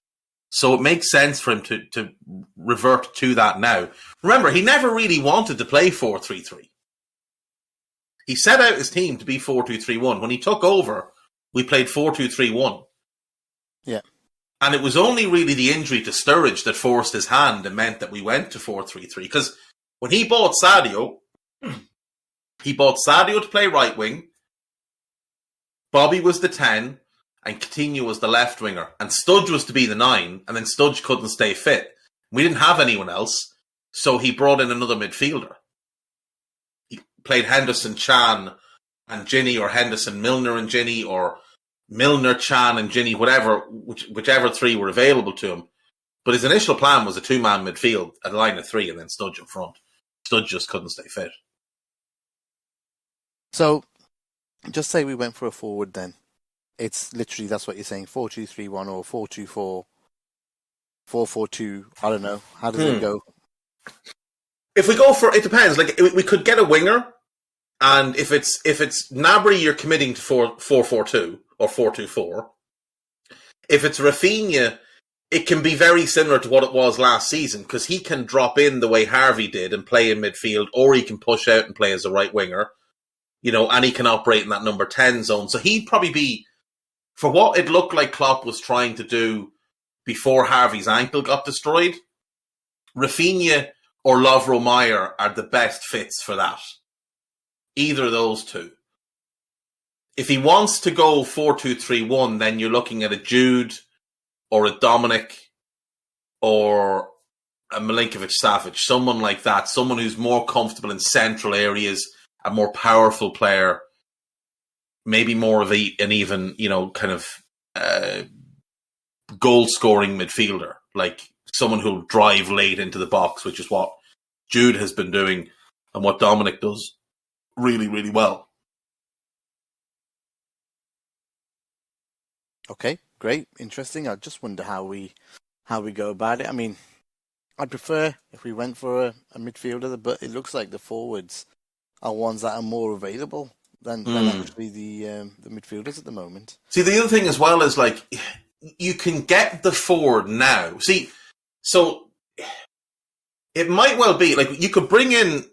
So it makes sense for him to revert to that now. Remember, he never really wanted to play 4-3-3. He set out his team to be 4-2-3-1. When he took over, we played 4-2-3-1. Yeah. And it was only really the injury to Sturridge that forced his hand and meant that we went to 4-3-3. Because when he bought Sadio to play right wing, Bobby was the 10, and Coutinho was the left winger. And Studge was to be the 9, and then Studge couldn't stay fit. We didn't have anyone else, so he brought in another midfielder. He played Henderson Chan and Ginny, or Henderson Milner and Ginny, or Milner, Chan, and Ginny, whichever three were available to him. But his initial plan was a two-man midfield, a line of three, and then Studge up front. Studge just couldn't stay fit. So, just say we went for a forward then. It's literally, that's what you're saying, 4-2-3-1 or 4-2-4, 4-4-2, I don't know. How does it go? If we go for, it depends. Like, we could get a winger, and if it's Gnabry, you're committing to 4-4-2 or 4-2-4. If it's Rafinha, it can be very similar to what it was last season, because he can drop in the way Harvey did and play in midfield, or he can push out and play as a right winger, and he can operate in that number 10 zone. So he'd probably be, for what it looked like Klopp was trying to do before Harvey's ankle got destroyed, Rafinha or Lovro Mayer are the best fits for that. Either of those two. If he wants to go 4-2-3-1, then you're looking at a Jude or a Dominic or a Milinkovic-Savic, someone like that, someone who's more comfortable in central areas, a more powerful player, maybe more of an even, kind of goal-scoring midfielder, like someone who'll drive late into the box, which is what Jude has been doing and what Dominic does really, really well. Okay, great, interesting. I just wonder how we go about it. I mean, I'd prefer if we went for a midfielder, but it looks like the forwards are ones that are more available than actually the midfielders at the moment. See, the other thing as well is, like, you can get the forward now. See, so it might well be, like, you could bring in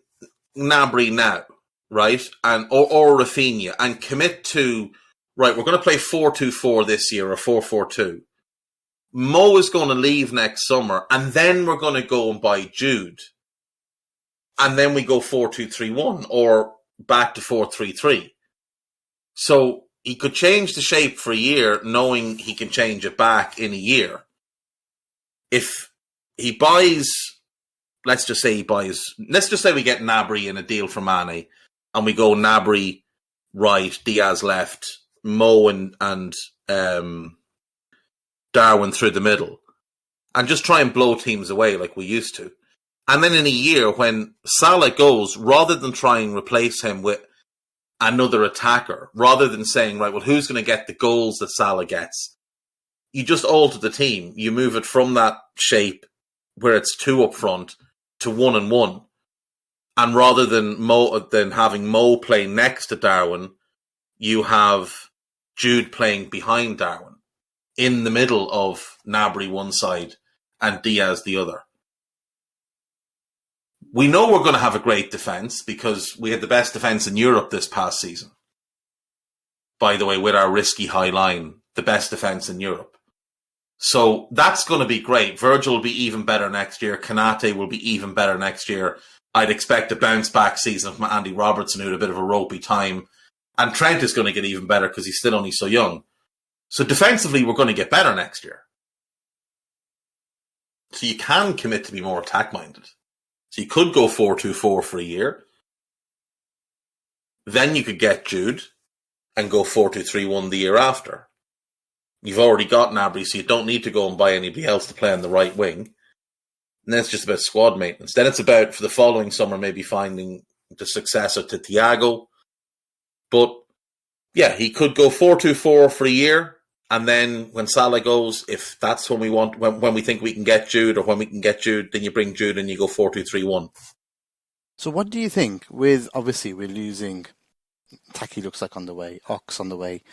Gnabry now, right? Or Rafinha, and commit to, right, we're going to play 4-2-4 this year, or 4-4-2. Mo is going to leave next summer, and then we're going to go and buy Jude. And then we go 4-2-3-1, or back to 4-3-3. So he could change the shape for a year, knowing he can change it back in a year. If he buys, let's just say we get Gnabry in a deal for Mane, and we go Gnabry right, Diaz left, Mo and Darwin through the middle, and just try and blow teams away like we used to. And then in a year, when Salah goes, rather than try and replace him with another attacker, rather than saying, right, well, who's going to get the goals that Salah gets? You just alter the team. You move it from that shape where it's two up front to 1-1. And rather than having Mo playing next to Darwin, you have Jude playing behind Darwin, in the middle of Gnabry one side and Diaz the other. We know we're going to have a great defence because we had the best defence in Europe this past season. By the way, with our risky high line, the best defence in Europe. So that's going to be great. Virgil will be even better next year. Konate will be even better next year. I'd expect a bounce back season from Andy Robertson, who had a bit of a ropey time. And Trent is going to get even better because he's still only so young. So defensively, we're going to get better next year. So you can commit to be more attack-minded. So you could go 4-2-4 for a year. Then you could get Jude and go 4-2-3-1 the year after. You've already got Gnabry, so you don't need to go and buy anybody else to play on the right wing. And then it's just about squad maintenance. Then it's about, for the following summer, maybe finding the successor to Thiago. But, yeah, he could go 4-2-4 for a year. And then when Salah goes, if that's when we want, when we think we can get Jude, or when we can get Jude, then you bring Jude and you go 4-2-3-1. So what do you think with, obviously we're losing, Taki looks like on the way, Ox on the way.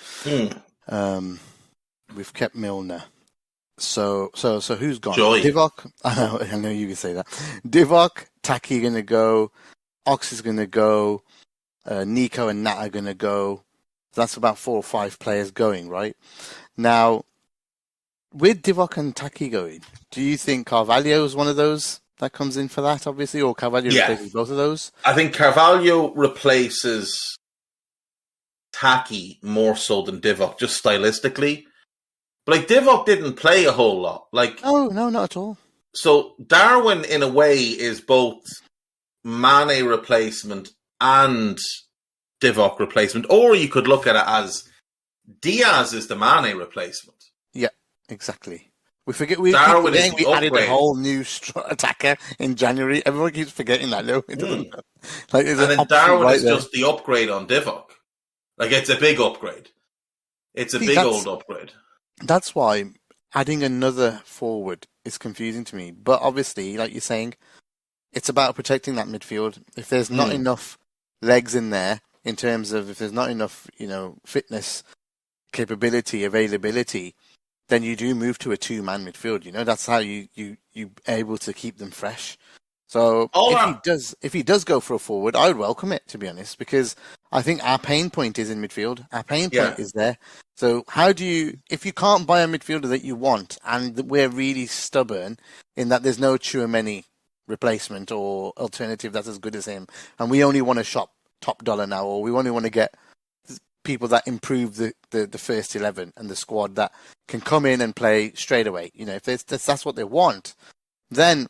We've kept Milner. So who's gone? Joy. Divock. I know you can say that. Divock, Taki going to go. Ox is going to go. Nico and Nat are going to go. That's about 4 or 5 players going, right? Now, with Divock and Taki going, do you think Carvalho is one of those that comes in for that, obviously, or Carvalho replaces both of those? I think Carvalho replaces Taki more so than Divock, just stylistically. But, like, Divock didn't play a whole lot. Like, no, not at all. So Darwin, in a way, is both Mane replacement and Divock replacement, or you could look at it as Diaz is the Mane replacement. Yeah, exactly. We forget we Darwin keep is forgetting the we added a upgrade. whole new attacker in January. Everyone keeps forgetting that. No, it doesn't. Like, there's And an then option Darwin right is there. just the upgrade on Divock. Like, it's a big upgrade. It's a See, big old upgrade. That's why adding another forward is confusing to me. But obviously, like you're saying, it's about protecting that midfield. If there's not enough legs in there, in terms of if there's not enough, fitness, capability, availability, then you do move to a two-man midfield. That's how you able to keep them fresh. So if he does go for a forward, I would welcome it, to be honest, because I think our pain point is in midfield. Our pain point is there. So if you can't buy a midfielder that you want, and we're really stubborn in that there's no Tchouaméni replacement or alternative that's as good as him, and we only want to shop top dollar now, or we only want to get people that improve the first 11 and the squad that can come in and play straight away. If that's what they want, then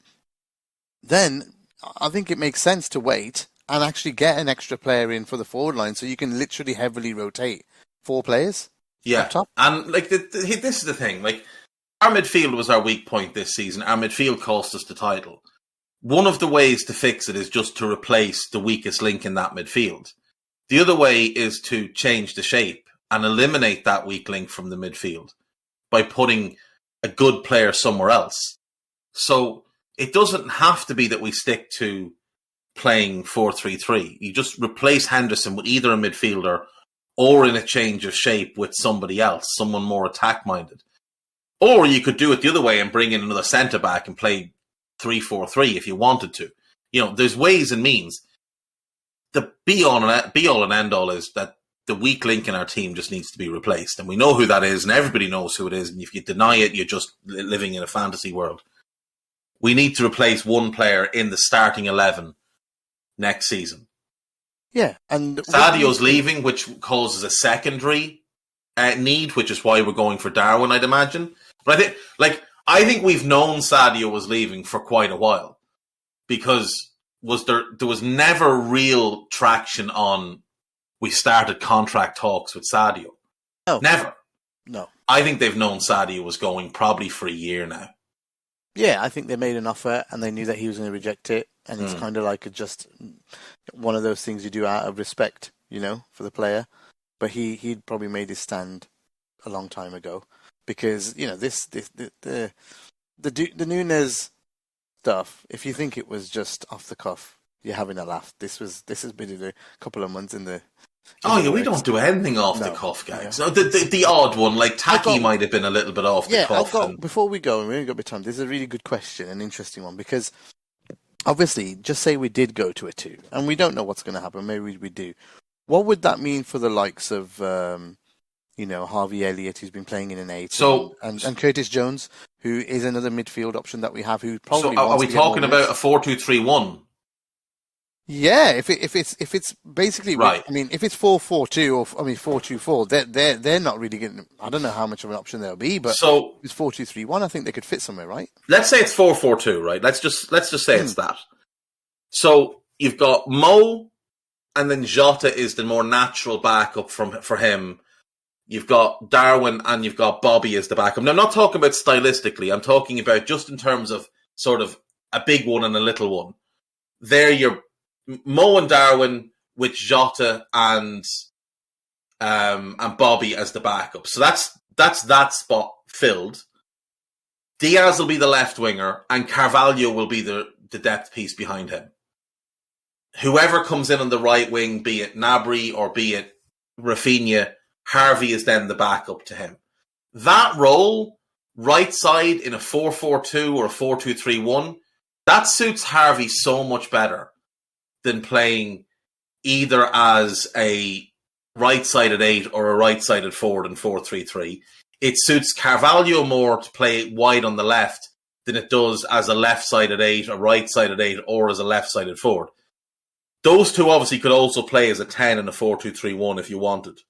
I think it makes sense to wait and actually get an extra player in for the forward line, so you can literally heavily rotate 4 players. Yeah, up top. and like this is the thing. Like, our midfield was our weak point this season. Our midfield cost us the title. One of the ways to fix it is just to replace the weakest link in that midfield. The other way is to change the shape and eliminate that weak link from the midfield by putting a good player somewhere else. So it doesn't have to be that we stick to playing 4-3-3. You just replace Henderson with either a midfielder or in a change of shape with somebody else, someone more attack-minded. Or you could do it the other way and bring in another centre-back and play 3-4-3 if you wanted to. There's ways and means. The be-all and end-all is that the weak link in our team just needs to be replaced. And we know who that is, and everybody knows who it is. And if you deny it, you're just living in a fantasy world. We need to replace one player in the starting 11 next season. Yeah, and Sadio's leaving, which causes a secondary need, which is why we're going for Darwin, I'd imagine. But I think we've known Sadio was leaving for quite a while, because there was never real traction on we started contract talks with Sadio. No. Never. No. I think they've known Sadio was going probably for a year now. Yeah, I think they made an offer and they knew that he was going to reject it. And it's kind of like just one of those things you do out of respect, for the player. But he'd probably made his stand a long time ago, because, the Núñez stuff, if you think it was just off the cuff, you're having a laugh. This has been a couple of months in the... we don't do anything off the cuff, guys. No, the odd one, like Taki might have been a little bit off the cuff. Before we go, and we only got a bit of time, this is a really good question, an interesting one, because obviously, just say we did go to a 2, and we don't know what's going to happen, maybe we do. What would that mean for the likes of, Harvey Elliott, who's been playing in an 8, and Curtis Jones, who is another midfield option that we have, who probably... So are we talking about a 4-2-3-1? Yeah, if it's basically right. I mean, if it's 4-4-2 or 4-2-4, they're not really getting. I don't know how much of an option they'll be, but so it's 4-2-3-1. I think they could fit somewhere, right? Let's say it's 4-4-2, right? Let's just say it's that. So you've got Mo, and then Jota is the more natural backup for him. You've got Darwin and you've got Bobby as the backup. Now, I'm not talking about stylistically. I'm talking about just in terms of sort of a big one and a little one. There, you're Mo and Darwin with Jota and Bobby as the backup. So that's that spot filled. Diaz will be the left winger, and Carvalho will be the depth piece behind him. Whoever comes in on the right wing, be it Gnabry or be it Rafinha, Harvey is then the backup to him. That role, right side in a 4-4-2 or a 4-2-3-1, that suits Harvey so much better than playing either as a right-sided 8 or a right-sided forward in 4-3-3. It suits Carvalho more to play wide on the left than it does as a left-sided 8, a right-sided 8, or as a left-sided forward. Those two obviously could also play as a 10 in a 4-2-3-1 if you wanted.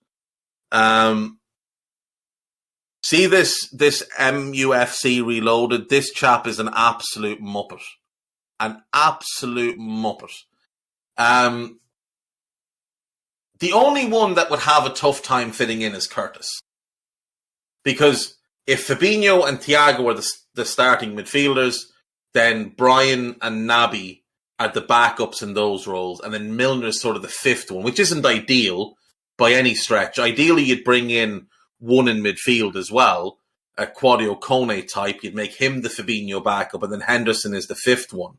See this MUFC Reloaded? This chap is an absolute muppet. An absolute muppet. The only one that would have a tough time fitting in is Curtis. Because if Fabinho and Thiago are the starting midfielders, then Brian and Naby are the backups in those roles, and then Milner's sort of the fifth one, which isn't ideal by any stretch. Ideally, you'd bring in one in midfield as well, a Quadio Kone type. You'd make him the Fabinho backup, and then Henderson is the fifth one.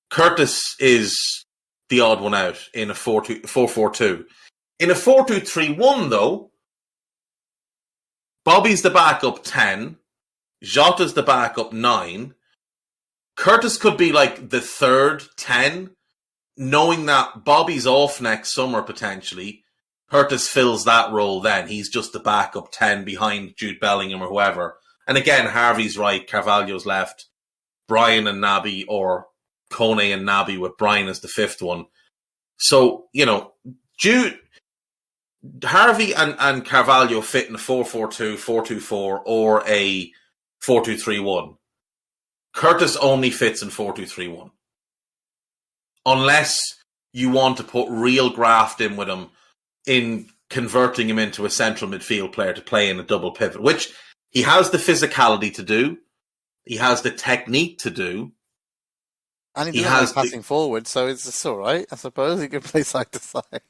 Curtis is the odd one out in a 4-4-2. In a 4-2-3-1, though, Bobby's the backup 10, Jota's the backup 9. Curtis could be like the third 10, knowing that Bobby's off next summer potentially. Curtis fills that role then. He's just the backup 10 behind Jude Bellingham or whoever. And again, Harvey's right, Carvalho's left, Brian and Naby, or Kone and Naby with Brian as the fifth one. So, Harvey and Carvalho fit in a 4-4-2, 4-2-4, or a 4-2-3-1. Curtis only fits in 4-2-3-1. Unless you want to put real graft in with him in converting him into a central midfield player to play in a double pivot, which he has the physicality to do. He has the technique to do. And he has passing forward, so it's all right, I suppose. He could play side to side.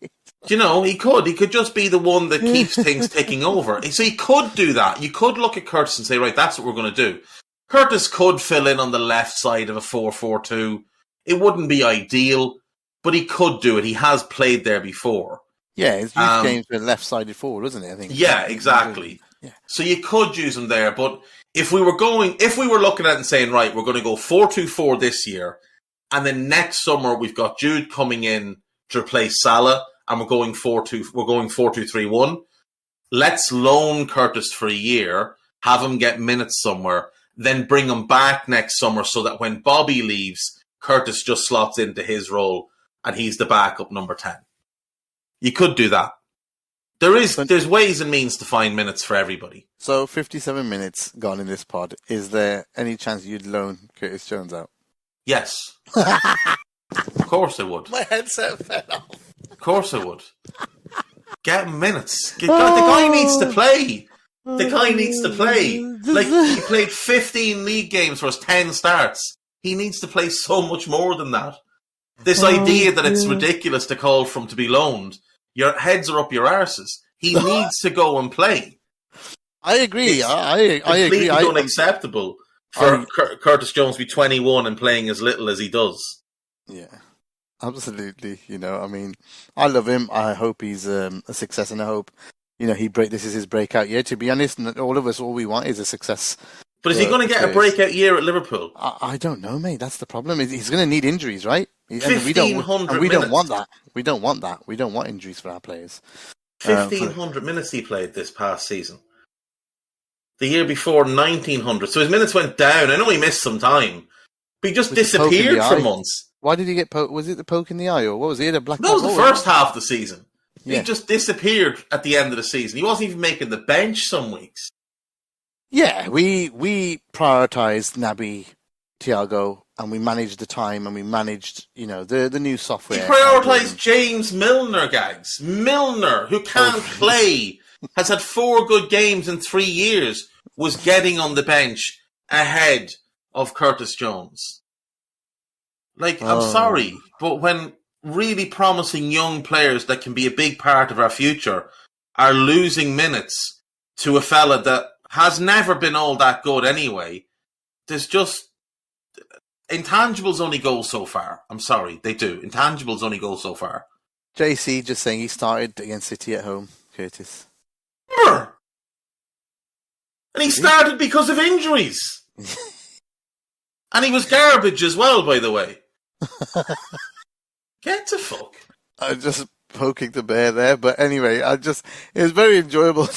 He could. He could just be the one that keeps things ticking over. So he could do that. You could look at Curtis and say, right, that's what we're going to do. Curtis could fill in on the left side of a 4-4-2. It wouldn't be ideal, but he could do it. He has played there before. Yeah, his youth games were left-sided forward, wasn't it? I think. Yeah, exactly. Yeah. So you could use him there, but if we were looking at it and saying, right, we're going to go 4-2-4 this year, and then next summer we've got Jude coming in to replace Salah, and we're going 4-2-3-1. Let's loan Curtis for a year, have him get minutes somewhere, then bring him back next summer so that when Bobby leaves, Curtis just slots into his role and he's the backup number 10. You could do that. There's ways and means to find minutes for everybody. So 57 minutes gone in this pod. Is there any chance you'd loan Curtis Jones out? Yes. Of course I would. My headset fell off. Of course I would. Get him minutes. The guy needs to play. The guy needs to play. Like, he played 15 league games for us, 10 starts. He needs to play so much more than that. This idea that it's ridiculous to call for him to be loaned, your heads are up your arses. He needs to go and play. I agree. I agree. Completely unacceptable for Curtis Jones to be 21 and playing as little as he does. Yeah, absolutely. I love him. I hope he's a success, and I hope this is his breakout year. To be honest, all of us, all we want is a success. But is he going to get a breakout year at Liverpool? I don't know, mate. That's the problem. He's going to need injuries, right? 1,500 we don't want that. We don't want that. We don't want injuries for our players. 1,500 minutes he played this past season. The year before, 1,900. So his minutes went down. I know he missed some time. But he just disappeared for months. Why did he get poked? Was it the poke in the eye, or what was it? That was the first half of the season. Yeah. He just disappeared at the end of the season. He wasn't even making the bench some weeks. Yeah, we prioritised Naby, Thiago, and we managed the time, and we managed, the new software. We prioritised James Milner, guys. Milner, who can't play, has had 4 good games in 3 years, was getting on the bench ahead of Curtis Jones. I'm sorry, but when really promising young players that can be a big part of our future are losing minutes to a fella that has never been all that good anyway, there's just... Intangibles only go so far. I'm sorry, they do. Intangibles only go so far. JC just saying he started against City at home, Curtis. And he started because of injuries. And he was garbage as well, by the way. Get the fuck. I'm just poking the bear there, but anyway, it was very enjoyable.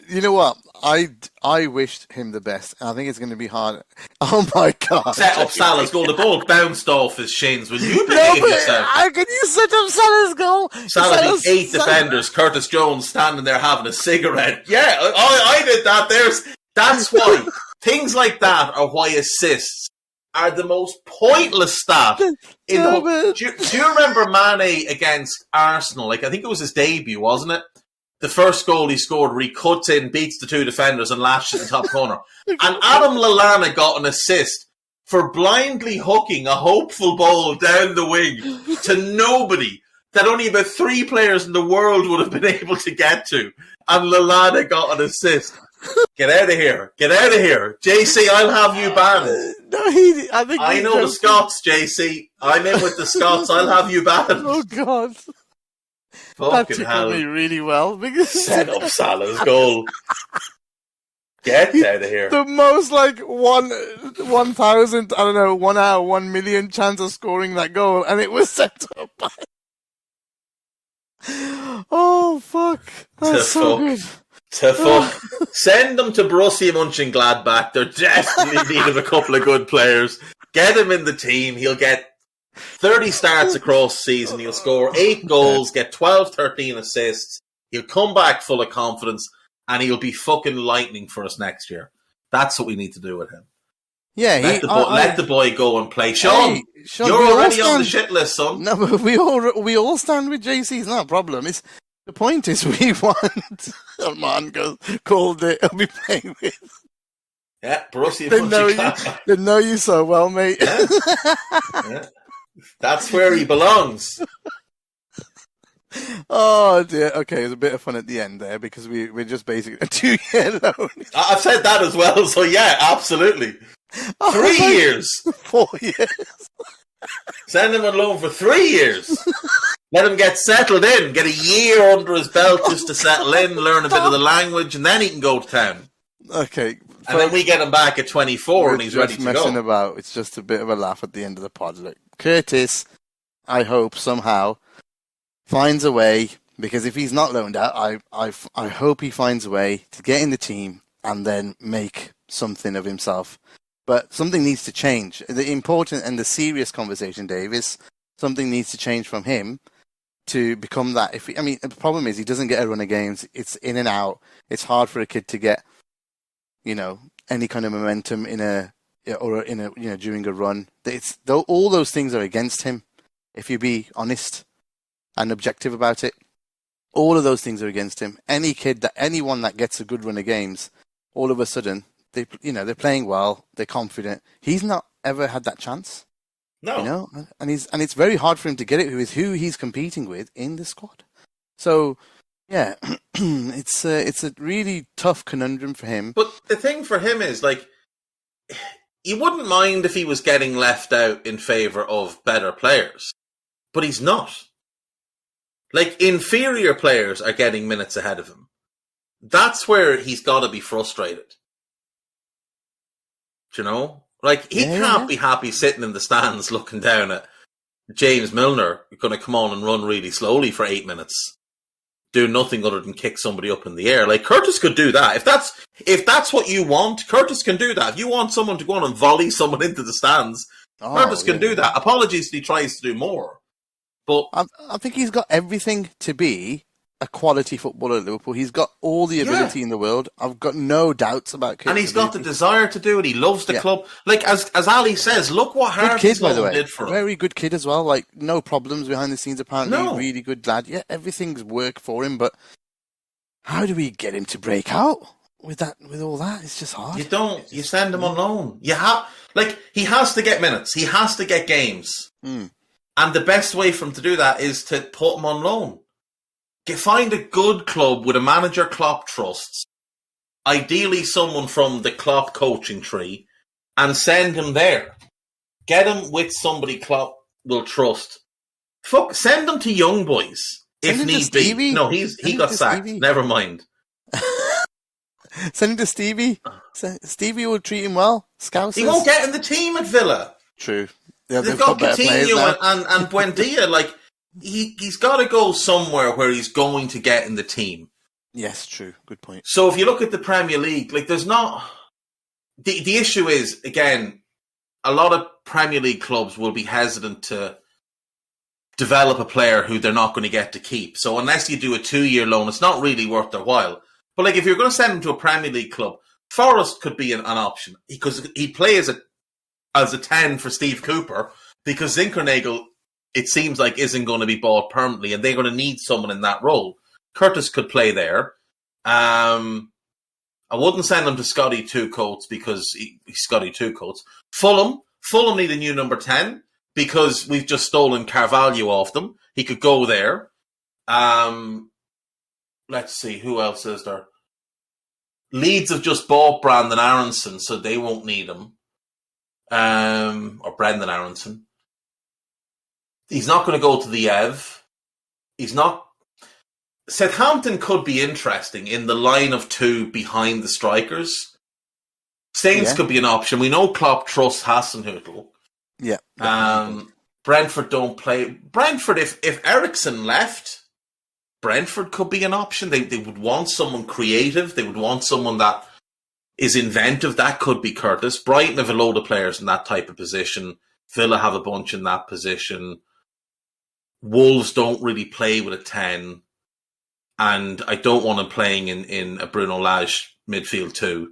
You know what? I wished him the best. I think it's going to be hard. Oh my god! Set up Salah's goal. The ball bounced off his shins. Will you behave yourself? How can you set up Salah's goal? Salah beat 8 defenders. Curtis Jones standing there having a cigarette. Yeah, I did that. That's why things like that are why assists are the most pointless stat. Do you remember Mane against Arsenal? Like, I think it was his debut, wasn't it? The first goal he scored where he cuts in, beats the two defenders and lashes the top corner. And Adam Lallana got an assist for blindly hooking a hopeful ball down the wing to nobody that only about 3 players in the world would have been able to get to. And Lallana got an assist. Get out of here. Get out of here. JC, I'll have you banned. I know the Scots, JC. I'm in with the Scots. I'll have you banned. Oh, God. Fucking that hell. Me really well. Because set up Salah's goal. Get out of here. The most, 1,000, 1 hour, 1 million chance of scoring that goal, and it was set up by... Oh, fuck. That's so good. To fuck. Send them to Borussia Mönchengladbach. They're desperately in need of a couple of good players. Get him in the team. He'll get 30 starts across the season. He'll score 8 goals, get 12, 13 assists. He'll come back full of confidence, and he'll be fucking lightning for us next year. That's what we need to do with him. Yeah, let the boy go and play. Sean, you're already on the shit list, son. No, but we all stand with JC. It's not a problem. The point is we want a man called he'll be playing with. Yeah, Borussia Mönchengladbach. They know you so well, mate. Yeah. Yeah. That's where he belongs. Oh dear. Okay, there's a bit of fun at the end there because we're just basically a 2-year loan. I've said that as well, so yeah, absolutely. 3 years. 4 years. Send him on loan for 3 years. Let him get settled in, get a year under his belt just to settle in, learn a bit of the language, and then he can go to town. Okay. And then we get him back at 24 and he's ready to go. Messing about. It's just a bit of a laugh at the end of the pod. Look, Curtis, I hope somehow finds a way, because if he's not loaned out, I hope he finds a way to get in the team and then make something of himself. But something needs to change. The important and the serious conversation, Dave, is something needs to change from him to become that. The problem is he doesn't get a run of games. It's in and out. It's hard for a kid to get, any kind of momentum during a run. All those things are against him. If you be honest and objective about it, all of those things are against him. Anyone that gets a good run of games, all of a sudden they're playing well, they're confident. He's not ever had that chance. No. And it's very hard for him to get it with who he's competing with in the squad. So, yeah, it's a really tough conundrum for him. But the thing for him is, you wouldn't mind if he was getting left out in favour of better players. But he's not. Inferior players are getting minutes ahead of him. That's where he's got to be frustrated. Do you know? He can't be happy sitting in the stands looking down at James Milner going to come on and run really slowly for 8 minutes, do nothing other than kick somebody up in the air. Curtis could do that. If that's what you want, Curtis can do that. If you want someone to go on and volley someone into the stands, Curtis can do that. Apologies if he tries to do more. But I think he's got everything to be a quality footballer at Liverpool. He's got all the ability in the world. I've got no doubts about Curtis. And he's got the desire to do it. He loves the club. As Ali says, look what Harvey Sloan did for him. Very good kid as well. No problems behind the scenes apparently. No. Really good lad. Yeah, everything's worked for him, but how do we get him to break out with all that? It's just hard. You don't. You send him on loan. He has to get minutes. He has to get games. Mm. And the best way for him to do that is to put him on loan. Find a good club with a manager Klopp trusts, ideally someone from the Klopp coaching tree, and send him there. Get him with somebody Klopp will trust. Send him to Young Boys if need be. No, he got sacked. Stevie. Never mind. Send him to Stevie. Stevie will treat him well. Scousers. He won't get in the team at Villa. True. Yeah, they've got Coutinho and Buendia. He's got to go somewhere where he's going to get in the team. Yes, true. Good point. So if you look at the Premier League, there's not... The issue is, again, a lot of Premier League clubs will be hesitant to develop a player who they're not going to get to keep. So unless you do a 2-year loan, it's not really worth their while. But if you're going to send him to a Premier League club, Forest could be an option because he'd play as a as a 10 for Steve Cooper, because Zinkernagel, it seems like, isn't going to be bought permanently, and they're going to need someone in that role. Curtis could play there. I wouldn't send him to Scotty Two Coats because he's Scotty Two Coats. Fulham need a new number 10 because we've just stolen Carvalho off them. He could go there. Let's see, who else is there? Leeds have just bought Brandon Aronson, so they won't need him. Or Brendan Aronson. He's not going to go to the Ev. He's not. Southampton could be interesting in the line of two behind the strikers. Saints could be an option. We know Klopp trusts Hasenhüttl. Yeah. Brentford don't play. Brentford, if Ericsson left, Brentford could be an option. They would want someone creative. They would want someone that is inventive. That could be Curtis. Brighton have a load of players in that type of position. Villa have a bunch in that position. Wolves don't really play with a 10. And I don't want him playing in a Bruno Lage midfield too.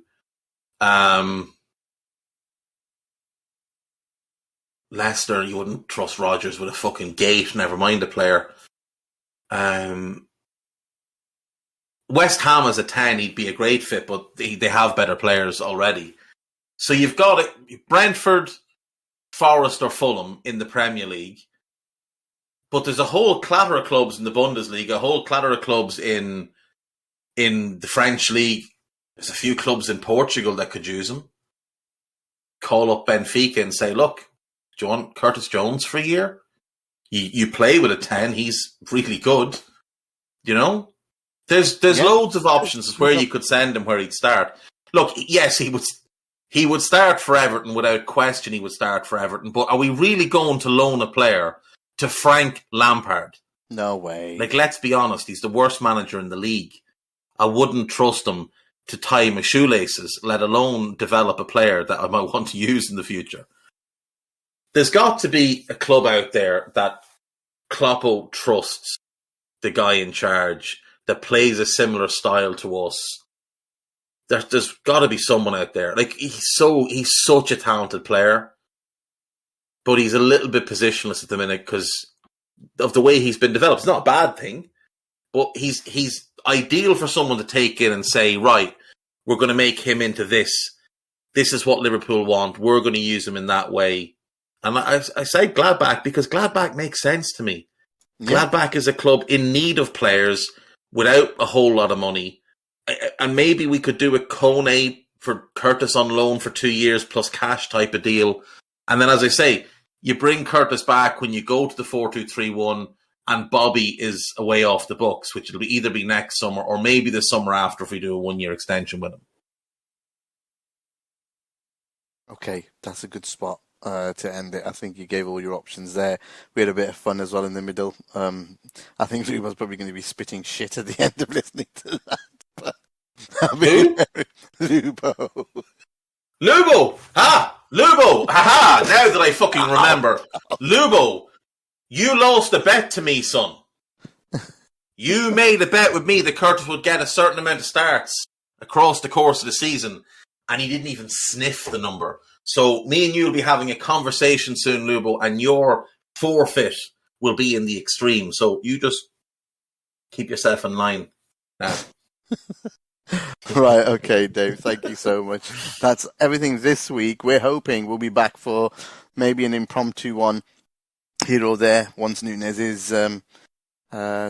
Leicester, you wouldn't trust Rodgers with a fucking gate, never mind a player. West Ham as a 10, he'd be a great fit, but they have better players already. So you've got Brentford, Forest or Fulham in the Premier League. But there's a whole clatter of clubs in the Bundesliga, a whole clatter of clubs in the French league. There's a few clubs in Portugal that could use him. Call up Benfica and say, look, do you want Curtis Jones for a year? You play with a 10, he's really good. You know? There's loads of options as where you could send him, where he'd start. Look, yes, he would start for Everton without question. He would start for Everton. But are we really going to loan a player to Frank Lampard? No way. Like, let's be honest, he's the worst manager in the league. I wouldn't trust him to tie my shoelaces, let alone develop a player that I might want to use in the future. There's got to be a club out there that Kloppo trusts the guy in charge, that plays a similar style to us. There's got to be someone out there. Like, he's such a talented player, but he's a little bit positionless at the minute because of the way he's been developed. It's not a bad thing, but he's ideal for someone to take in and say, right, we're going to make him into this. This is what Liverpool want. We're going to use him in that way. And I say Gladbach because Gladbach makes sense to me. Yeah. Gladbach is a club in need of players without a whole lot of money. And maybe we could do a Kone for Curtis on loan for 2 years plus cash type of deal. And then, as I say, you bring Curtis back when you go to the 4-2-3-1 and Bobby is away off the books, which will either be next summer or maybe the summer after if we do a 1-year extension with him. Okay, that's a good spot to end it. I think you gave all your options there. We had a bit of fun as well in the middle. I think Lubo's probably going to be spitting shit at the end of listening to that. But Lubo. Lubo! Ha! Lubo! Ha-ha! Now that I fucking remember. Lubo, you lost a bet to me, son. You made a bet with me that Curtis would get a certain amount of starts across the course of the season, and he didn't even sniff the number. So me and you will be having a conversation soon, Lubo, and your forfeit will be in the extreme. So you just keep yourself in line now. Right, okay, Dave, thank you so much. That's everything this week. We're hoping we'll be back for maybe an impromptu one here or there once Nunez is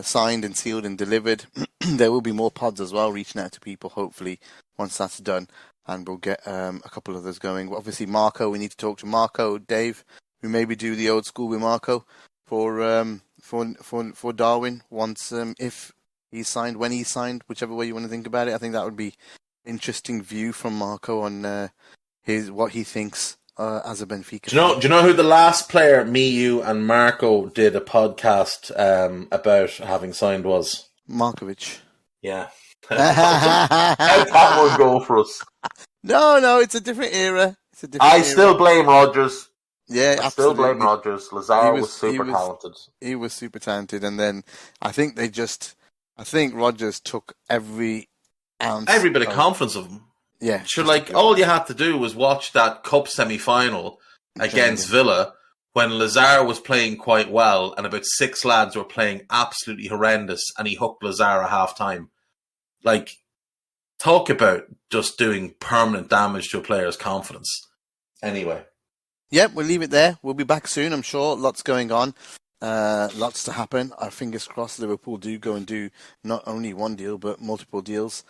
signed and sealed and delivered. There will be more pods as well, reaching out to people, hopefully, once that's done. And we'll get a couple of others going. Obviously, Marco, we need to talk to Marco. Dave, we maybe do the old school with Marco for Darwin once, if he's signed, when he's signed, whichever way you want to think about it. I think that would be interesting view from Marco on what he thinks as a Benfica. Do you know who the last player me, you, and Marco did a podcast about having signed was? Markovic. Yeah. How'd that one go for us? No, it's a different era. Still blame Rodgers. Yeah, I absolutely. still blame Rodgers. Lazar was super talented. He was super talented, and then I think Rodgers took every bit of confidence of him. Yeah. Sure, like, all you had to do was watch that cup semi-final against Villa when Lazar was playing quite well and about 6 lads were playing absolutely horrendous and he hooked Lazar at half-time. Like, talk about just doing permanent damage to a player's confidence. Anyway. Yep, we'll leave it there. We'll be back soon, I'm sure. Lots going on. Lots to happen. Our fingers crossed Liverpool do go and do not only one deal, but multiple deals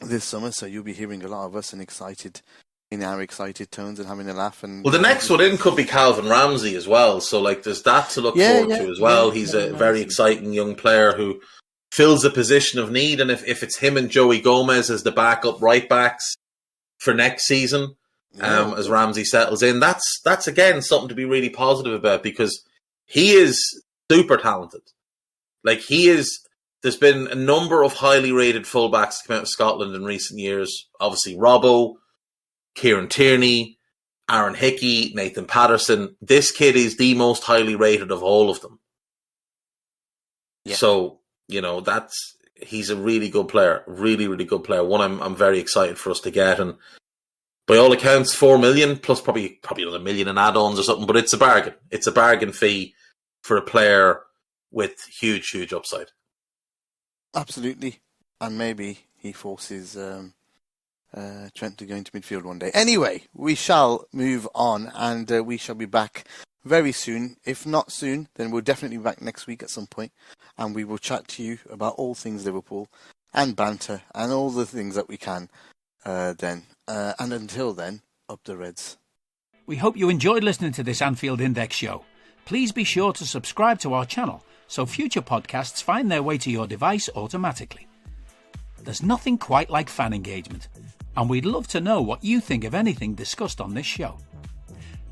this summer. So you'll be hearing a lot of us in our excited tones and having a laugh. And well, the next one in could be Calvin Ramsey as well. So, like, there's that to look forward to as well. He's a very exciting young player who fills a position of need. And if it's him and Joey Gomez as the backup right backs for next season, as Ramsey settles in, that's again something to be really positive about because he is super talented. Like, there's been a number of highly rated fullbacks come out of Scotland in recent years. Obviously, Robbo, Kieran Tierney, Aaron Hickey, Nathan Patterson. This kid is the most highly rated of all of them. Yeah. So, he's a really good player. Really, really good player. One I'm very excited for us to get. And by all accounts, 4 million plus probably another million in add-ons or something. But it's a bargain. It's a bargain fee for a player with huge, huge upside. Absolutely. And maybe he forces Trent to go into midfield one day. Anyway, we shall move on and we shall be back very soon. If not soon, then we'll definitely be back next week at some point. And we will chat to you about all things Liverpool and banter and all the things that we can then. And until then, up the Reds. We hope you enjoyed listening to this Anfield Index show. Please be sure to subscribe to our channel so future podcasts find their way to your device automatically. There's nothing quite like fan engagement, and we'd love to know what you think of anything discussed on this show.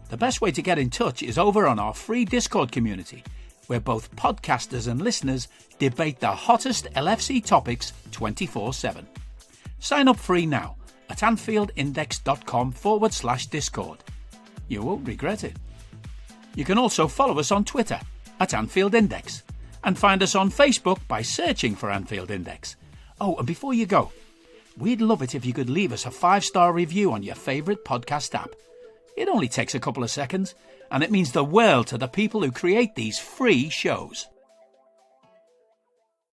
The best way to get in touch is over on our free Discord community, where both podcasters and listeners debate the hottest LFC topics 24/7. Sign up free now at AnfieldIndex.com/Discord. You won't regret it. You can also follow us on Twitter at Anfield Index and find us on Facebook by searching for Anfield Index. Oh, and before you go, we'd love it if you could leave us a 5-star review on your favourite podcast app. It only takes a couple of seconds and it means the world to the people who create these free shows.